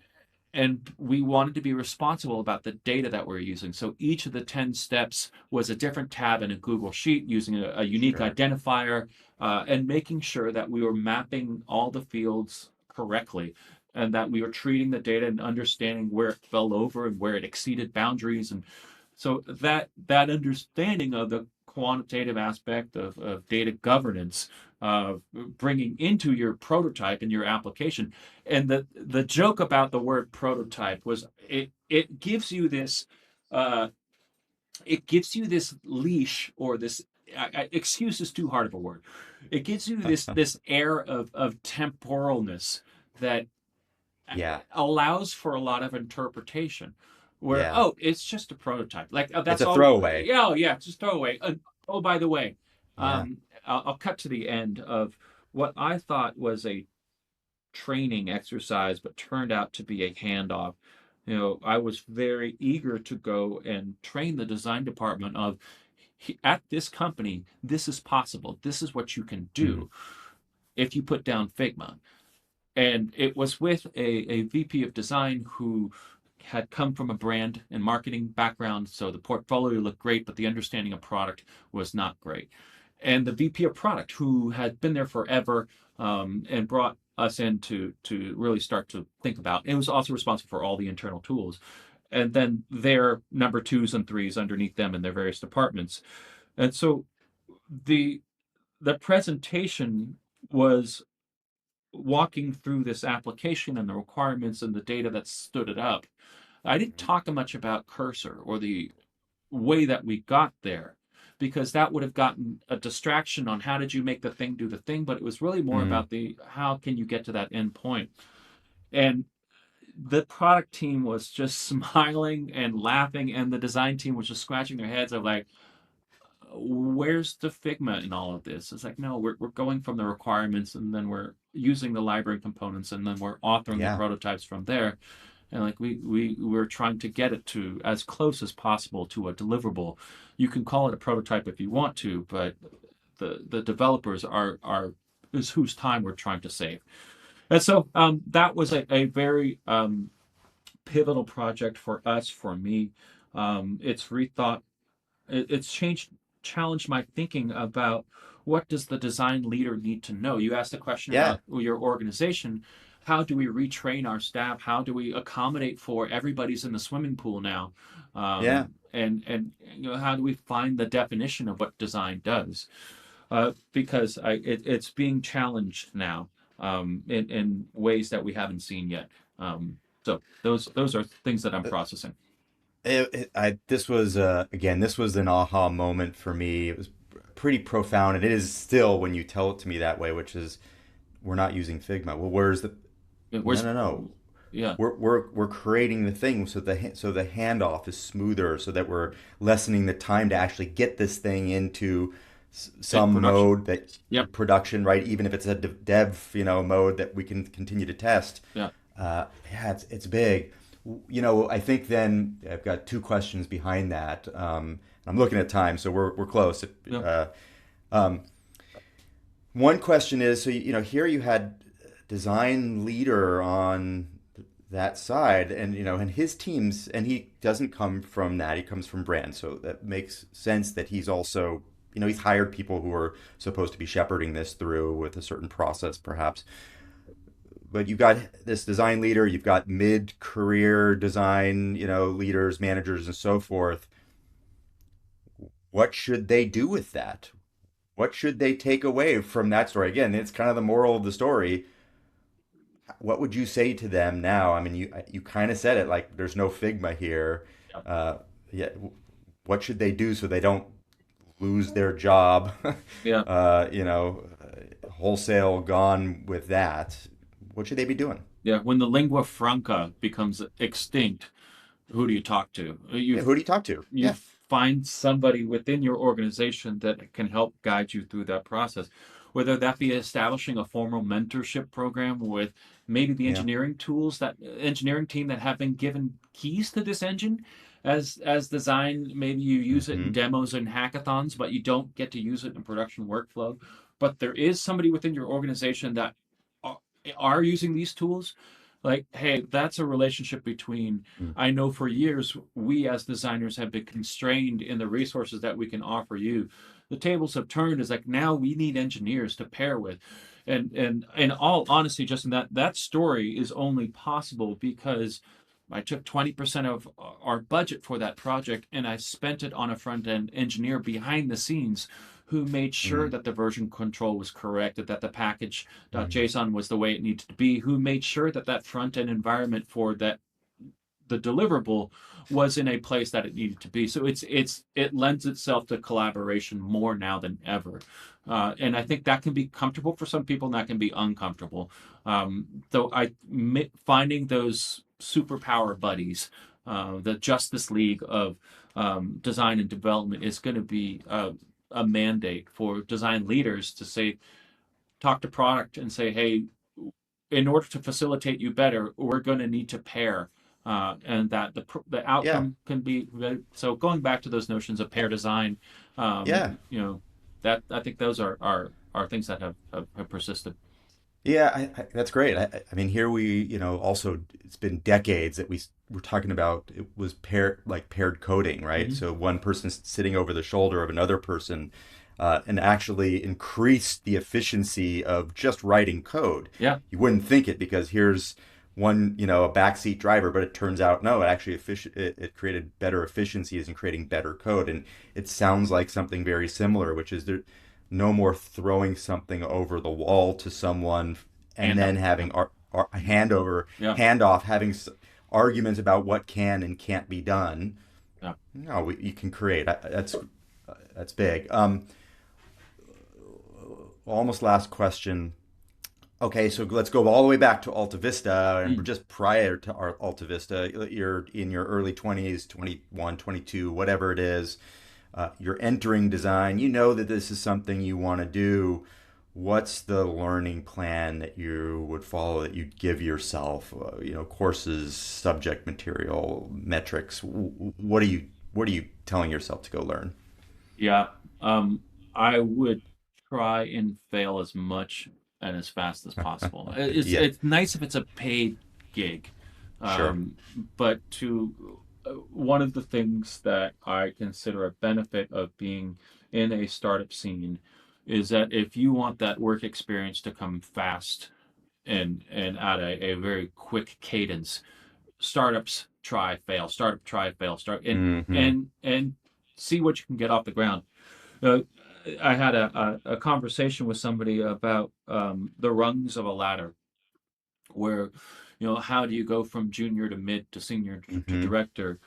S2: and we wanted to be responsible about the data that we're using. So each of the 10 steps was a different tab in a Google Sheet using a unique
S1: Sure.
S2: identifier, and making sure that we were mapping all the fields correctly and that we were treating the data and understanding where it fell over and where it exceeded boundaries. And so that understanding of the quantitative aspect of data governance, bringing into your prototype and your application. And the joke about the word prototype was it gives you this uh, leash, or this excuse is too hard of a word. It gives you this air of temporalness that
S1: Yeah.
S2: allows for a lot of interpretation. Where,
S1: Yeah.
S2: oh, it's just a prototype, like,
S1: It's
S2: that's
S1: a
S2: all.
S1: throwaway.
S2: Yeah, oh, yeah, just throw away. Oh, by the way,
S1: Yeah.
S2: I'll cut to the end of what I thought was a training exercise, but turned out to be a handoff. I was very eager to go and train the design department of, at this company, this is possible. This is what you can
S1: Mhm.
S2: do if you put down Figma. And it was with a VP of design who had come from a brand and marketing background. So the portfolio looked great, but the understanding of product was not great. And the VP of product who had been there forever, and brought us in to really start to think about. It was also responsible for all the internal tools. And then their number twos and threes underneath them in their various departments. And so the the presentation was walking through this application and the requirements and the data that stood it up. I didn't
S1: Mhm.
S2: talk much about Cursor or the way that we got there, because that would have gotten a distraction on how did you make the thing do the thing, but it was really more
S1: Mhm.
S2: about the how can you get to that end point. And the product team was just smiling and laughing, and the design team was just scratching their heads of like, where's the Figma in all of this? It's like, no, we're going from the requirements, and then we're using the library components, and then we're authoring the
S1: Yeah.
S2: prototypes from there. And like we're trying to get it to as close as possible to a deliverable. You can call it a prototype if you want to, but the developers are is whose time we're trying to save. And so that was a very pivotal project for us, for me. It's rethought, it's challenged my thinking about what does the design leader need to know. You asked a question
S1: Yeah.
S2: about your organization. How do we retrain our staff? How do we accommodate for everybody's in the swimming pool now?
S1: Yeah.
S2: And how do we find the definition of what design does? Because it's being challenged now, in ways that we haven't seen yet. So those are things that I'm processing.
S1: This was again, this was an aha moment for me. It was pretty profound, and it is still when you tell it to me that way, which is we're not using Figma. Well, where's the no,
S2: Where's
S1: no, no.
S2: yeah,
S1: We're creating the thing so the handoff is smoother, so that we're lessening the time to actually get this thing into some
S2: production.
S1: mode that
S2: Yep.
S1: production, right? Even if it's a dev, mode that we can continue to test.
S2: Yeah.
S1: Yeah, it's big. I think then I've got two questions behind that. I'm looking at time, so we're close.
S2: Yeah.
S1: Um, One question is, so here you had design leader on that side, and and his teams, and he doesn't come from that. He comes from brand, so that makes sense that he's also, he's hired people who are supposed to be shepherding this through with a certain process, perhaps. But you've got this design leader, you've got mid-career design, leaders, managers, and so forth. What should they do with that? What should they take away from that story? Again, it's kind of the moral of the story. What would you say to them now? I mean, you kind of said it, like there's no Figma here.
S2: Yeah.
S1: Uh, yeah, what should they do so they don't lose their job?
S2: Yeah.
S1: Wholesale gone with that. What should they be doing?
S2: Yeah. When the lingua franca becomes extinct, who do you talk to?
S1: Yeah, who do you talk to?
S2: You
S1: Yeah.
S2: find somebody within your organization that can help guide you through that process, whether that be establishing a formal mentorship program with maybe the
S1: Yeah.
S2: engineering team that have been given keys to this engine as design. Maybe you use it in
S1: Mm-hmm.
S2: demos and hackathons, but you don't get to use it in production workflow. But there is somebody within your organization that are, are using these tools. Like, hey, that's a relationship between, I know for years we as designers have been constrained in the resources that we can offer you. The tables have turned. Is like now we need engineers to pair with. And in all honesty, Justin, that story is only possible because I took 20% of our budget for that project and I spent it on a front end engineer behind the scenes who made sure
S1: Mm-hmm.
S2: that the version control was correct, that the
S1: Mm-hmm.
S2: package.json was the way it needed to be, who made sure that that front end environment for that the deliverable was in a place that it needed to be. So it lends itself to collaboration more now than ever, and I think that can be comfortable for some people, and that can be uncomfortable. Though finding those superpower buddies, the Justice League of design and development, is going to be a mandate for design leaders to say, talk to product and say, hey, in order to facilitate you better, we're going to need to pair, and that the
S1: Yeah.
S2: outcome can be so. Going back to those notions of pair design,
S1: Yeah.
S2: that I think those are things that have persisted.
S1: Yeah, that's great. I mean, here we, also it's been decades that we're talking about it was paired coding, right?
S2: Hmm.
S1: So one person's sitting over the shoulder of another person, and actually increase the efficiency of just writing code.
S2: Yeah,
S1: You wouldn't think it because here's one, a backseat driver, but it turns out no, it actually it created better efficiencies and creating better code. And it sounds like something very similar, which is there no more throwing something over the wall to someone and
S2: hand
S1: then
S2: up. Yeah,
S1: having
S2: yeah,
S1: handoff, having arguments about what can and can't be done.
S2: yeah.
S1: No, you can create. That's big. Almost last question. Okay, so let's go all the way back to AltaVista, and
S2: Mm,
S1: just prior to our AltaVista, you're in your early 20s, 21, 22, whatever it is. You're entering design. You know that this is something you want to do. What's the learning plan that you would follow, that you'd give yourself? Courses, subject material, metrics. What are you telling yourself to go learn?
S2: yeah. I would try and fail as much and as fast as possible.
S1: Yeah,
S2: It's nice if it's a paid gig,
S1: sure.
S2: um, but one of the things that I consider a benefit of being in a startup scene is that if you want that work experience to come fast and at a very quick cadence, startups try fail, startup try fail, start
S1: Mm-hmm.
S2: and see what you can get off the ground. uh, I had a conversation with somebody about the rungs of a ladder, where how do you go from junior to mid to senior to
S1: Mm-hmm.
S2: director,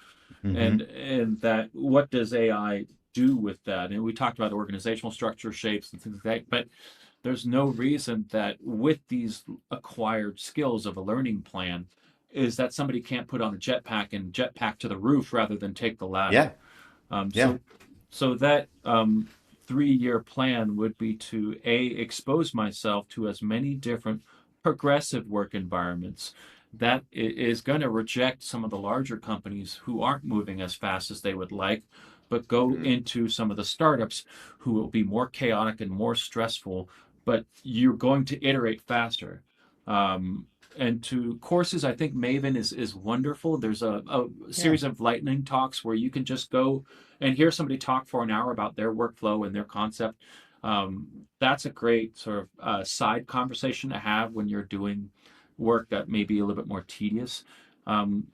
S1: Mm-hmm.
S2: and that what does AI do with that? And we talked about organizational structure, shapes, and things like that, but there's no reason that with these acquired skills of a learning plan is that somebody can't put on a jetpack and jetpack to the roof rather than take the ladder.
S1: Yeah.
S2: Um,
S1: Yeah.
S2: so, so that 3-year plan would be to expose myself to as many different progressive work environments that is going to reject some of the larger companies who aren't moving as fast as they would like, but go
S1: Mm.
S2: into some of the startups who will be more chaotic and more stressful, but you're going to iterate faster. Um, and to courses, I think Maven is wonderful. There's a
S1: Yeah.
S2: series of lightning talks where you can just go and hear somebody talk for an hour about their workflow and their concept. That's a great sort of side conversation to have when you're doing work that may be a little bit more tedious. Um,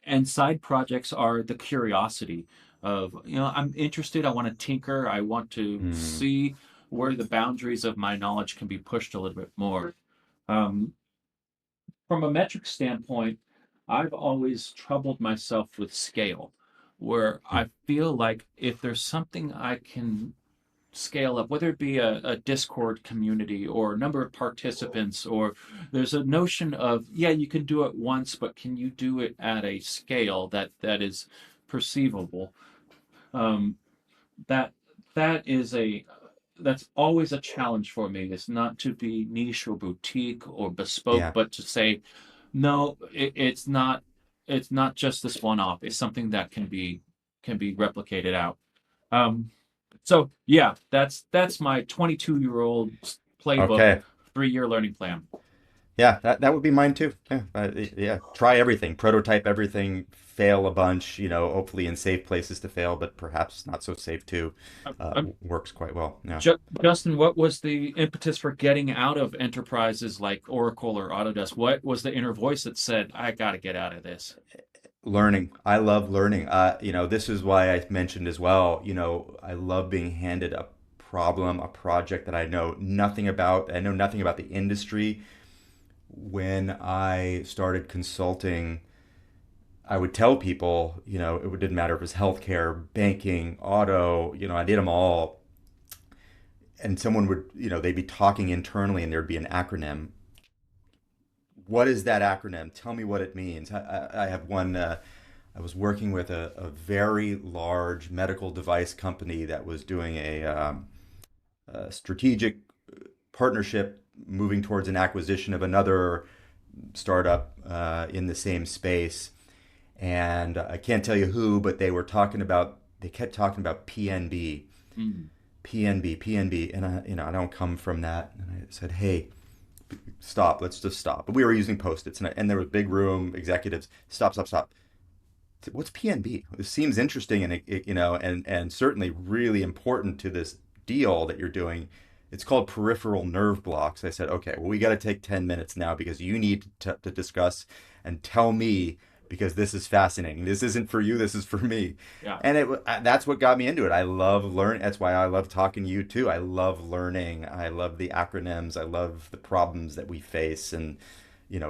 S2: and side projects are the curiosity of, I'm interested, I want to tinker, I want to
S1: Mm.
S2: see where the boundaries of my knowledge can be pushed a little bit more. Um, from a metric standpoint, I've always troubled myself with scale, where
S1: Mm.
S2: I feel like if there's something I can scale up, whether it be a Discord community or a number of participants, or there's a notion of, yeah, you can do it once, but can you do it at a scale that is perceivable? Um, that that is a that's always a challenge for me. It's not to be niche or boutique or bespoke,
S1: Yeah.
S2: but to say, no, it's not just this one off. It's something that can be replicated out. Um, so yeah, that's my 22-year-old playbook,
S1: Okay.
S2: 3-year learning plan.
S1: Yeah, that would be mine too. Yeah, yeah. Try everything, prototype everything, fail a bunch. Hopefully in safe places to fail, but perhaps not so safe too.
S2: Um,
S1: Works quite well. Yeah.
S2: Justin, what was the impetus for getting out of enterprises like Oracle or Autodesk? What was the inner voice that said, "I got to get out of this"?
S1: Learning. I love learning. This is why I mentioned as well. I love being handed a problem, a project that I know nothing about. I know nothing about the industry. When I started consulting, I would tell people, it didn't matter if it was healthcare, banking, auto, I did them all. And someone would, they'd be talking internally and there'd be an acronym. What is that acronym? Tell me what it means. I have one. I was working with a very large medical device company that was doing a strategic partnership moving towards an acquisition of another startup in the same space. And I can't tell you who, but they kept talking about PNB,
S2: Mm,
S1: PNB, PNB, and I don't come from that. And I said, hey, stop, let's just stop. But we were using post-its, and there was a big room, executives, stop, stop, stop. What's PNB? This seems interesting, and and certainly really important to this deal that you're doing. It's called peripheral nerve blocks. I said, okay, well, we got to take 10 minutes now because you need to discuss and tell me because this is fascinating. This isn't for you. This is for me.
S2: yeah.
S1: And that's what got me into it. I love learning. That's why I love talking to you too. I love learning. I love the acronyms. I love the problems that we face and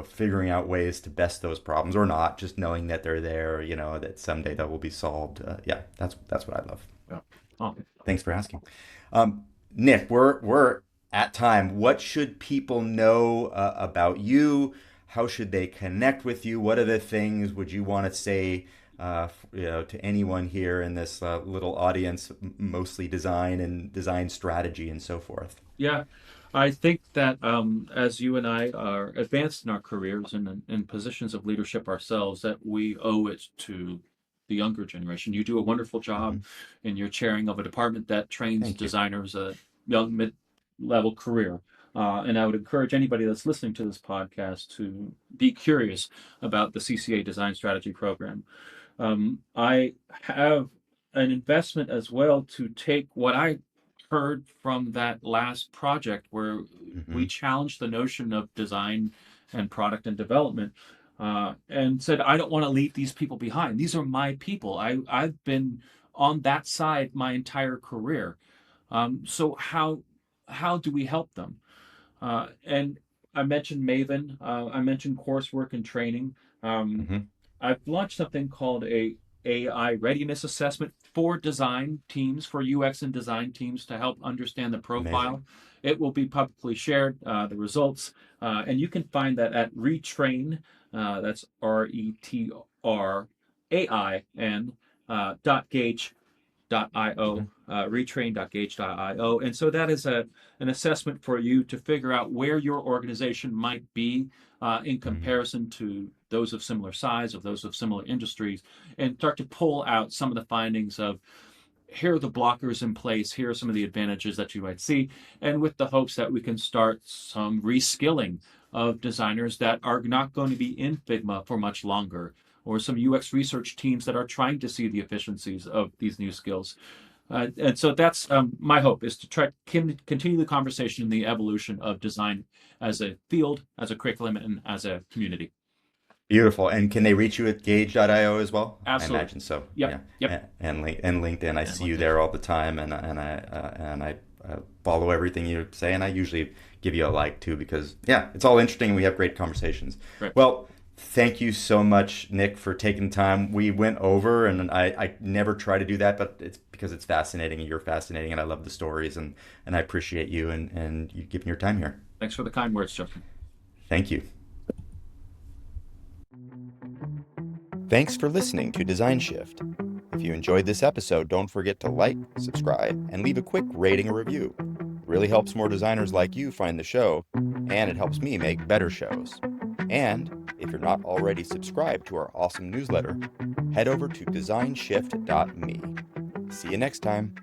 S1: figuring out ways to best those problems or not, just knowing that they're there, that someday that will be solved. Yeah, that's what I love.
S2: Yeah. Oh,
S1: Thanks for asking. Nick, we're at time. What should people know about you? How should they connect with you? What are the things would you want to say, to anyone here in this little audience, mostly design and design strategy and so forth?
S2: yeah. I think that as you and I are advanced in our careers and in positions of leadership ourselves, that we owe it to the younger generation. You do a wonderful job
S1: Hmm.
S2: in your chairing of a department that trains
S1: Thank you.
S2: designers a young mid-level career. And I would encourage anybody that's listening to this podcast to be curious about the CCA Design Strategy Program. I have an investment as well to take what I heard from that last project where we
S1: Hmm.
S2: challenged the notion of design and product and development, and said, I don't want to leave these people behind. These are my people. I've been on that side my entire career. So how do we help them? And I mentioned Maven. I mentioned coursework and training. Um,
S1: Hmm.
S2: I've launched something called a AI readiness assessment for design teams, for UX and design teams to help understand the
S1: Amazing.
S2: profile. It will be publicly shared, the results, and you can find that at Retrain. That's RETRAIN .gauge.io,
S1: Hmm.
S2: retrain.gauge.io. And so that is an assessment for you to figure out where your organization might be in
S1: Hmm.
S2: comparison to those of similar size, of those of similar industries, and start to pull out some of the findings of here are the blockers in place, here are some of the advantages that you might see, and with the hopes that we can start some reskilling of designers that are not going to be in Figma for much longer, or some UX research teams that are trying to see the efficiencies of these new skills. And so that's my hope is to try to continue the conversation in the evolution of design as a field, as a curriculum, and as a community.
S1: Beautiful. And can they reach you at gauge.io as well? I
S2: Absolutely.
S1: imagine so.
S2: Yep.
S1: Yeah.
S2: Yep.
S1: And LinkedIn. I
S2: And
S1: see you
S2: LinkedIn.
S1: there all the time, and I follow everything you say, and I usually give you a like too because yeah, it's all interesting. We have great conversations.
S2: Right.
S1: Well, thank you so much, Nick, for taking time. We went over, and I never try to do that, but it's because it's fascinating, and you're fascinating, and I love the stories, and I appreciate you and you giving your time here.
S2: Thanks for the kind words, Justin.
S1: Thank you. Thanks for listening to Design Shift. If you enjoyed this episode, don't forget to like, subscribe, and leave a quick rating or review. It really helps more designers like you find the show, and it helps me make better shows. And if you're not already subscribed to our awesome newsletter, head over to designshift.me. See you next time.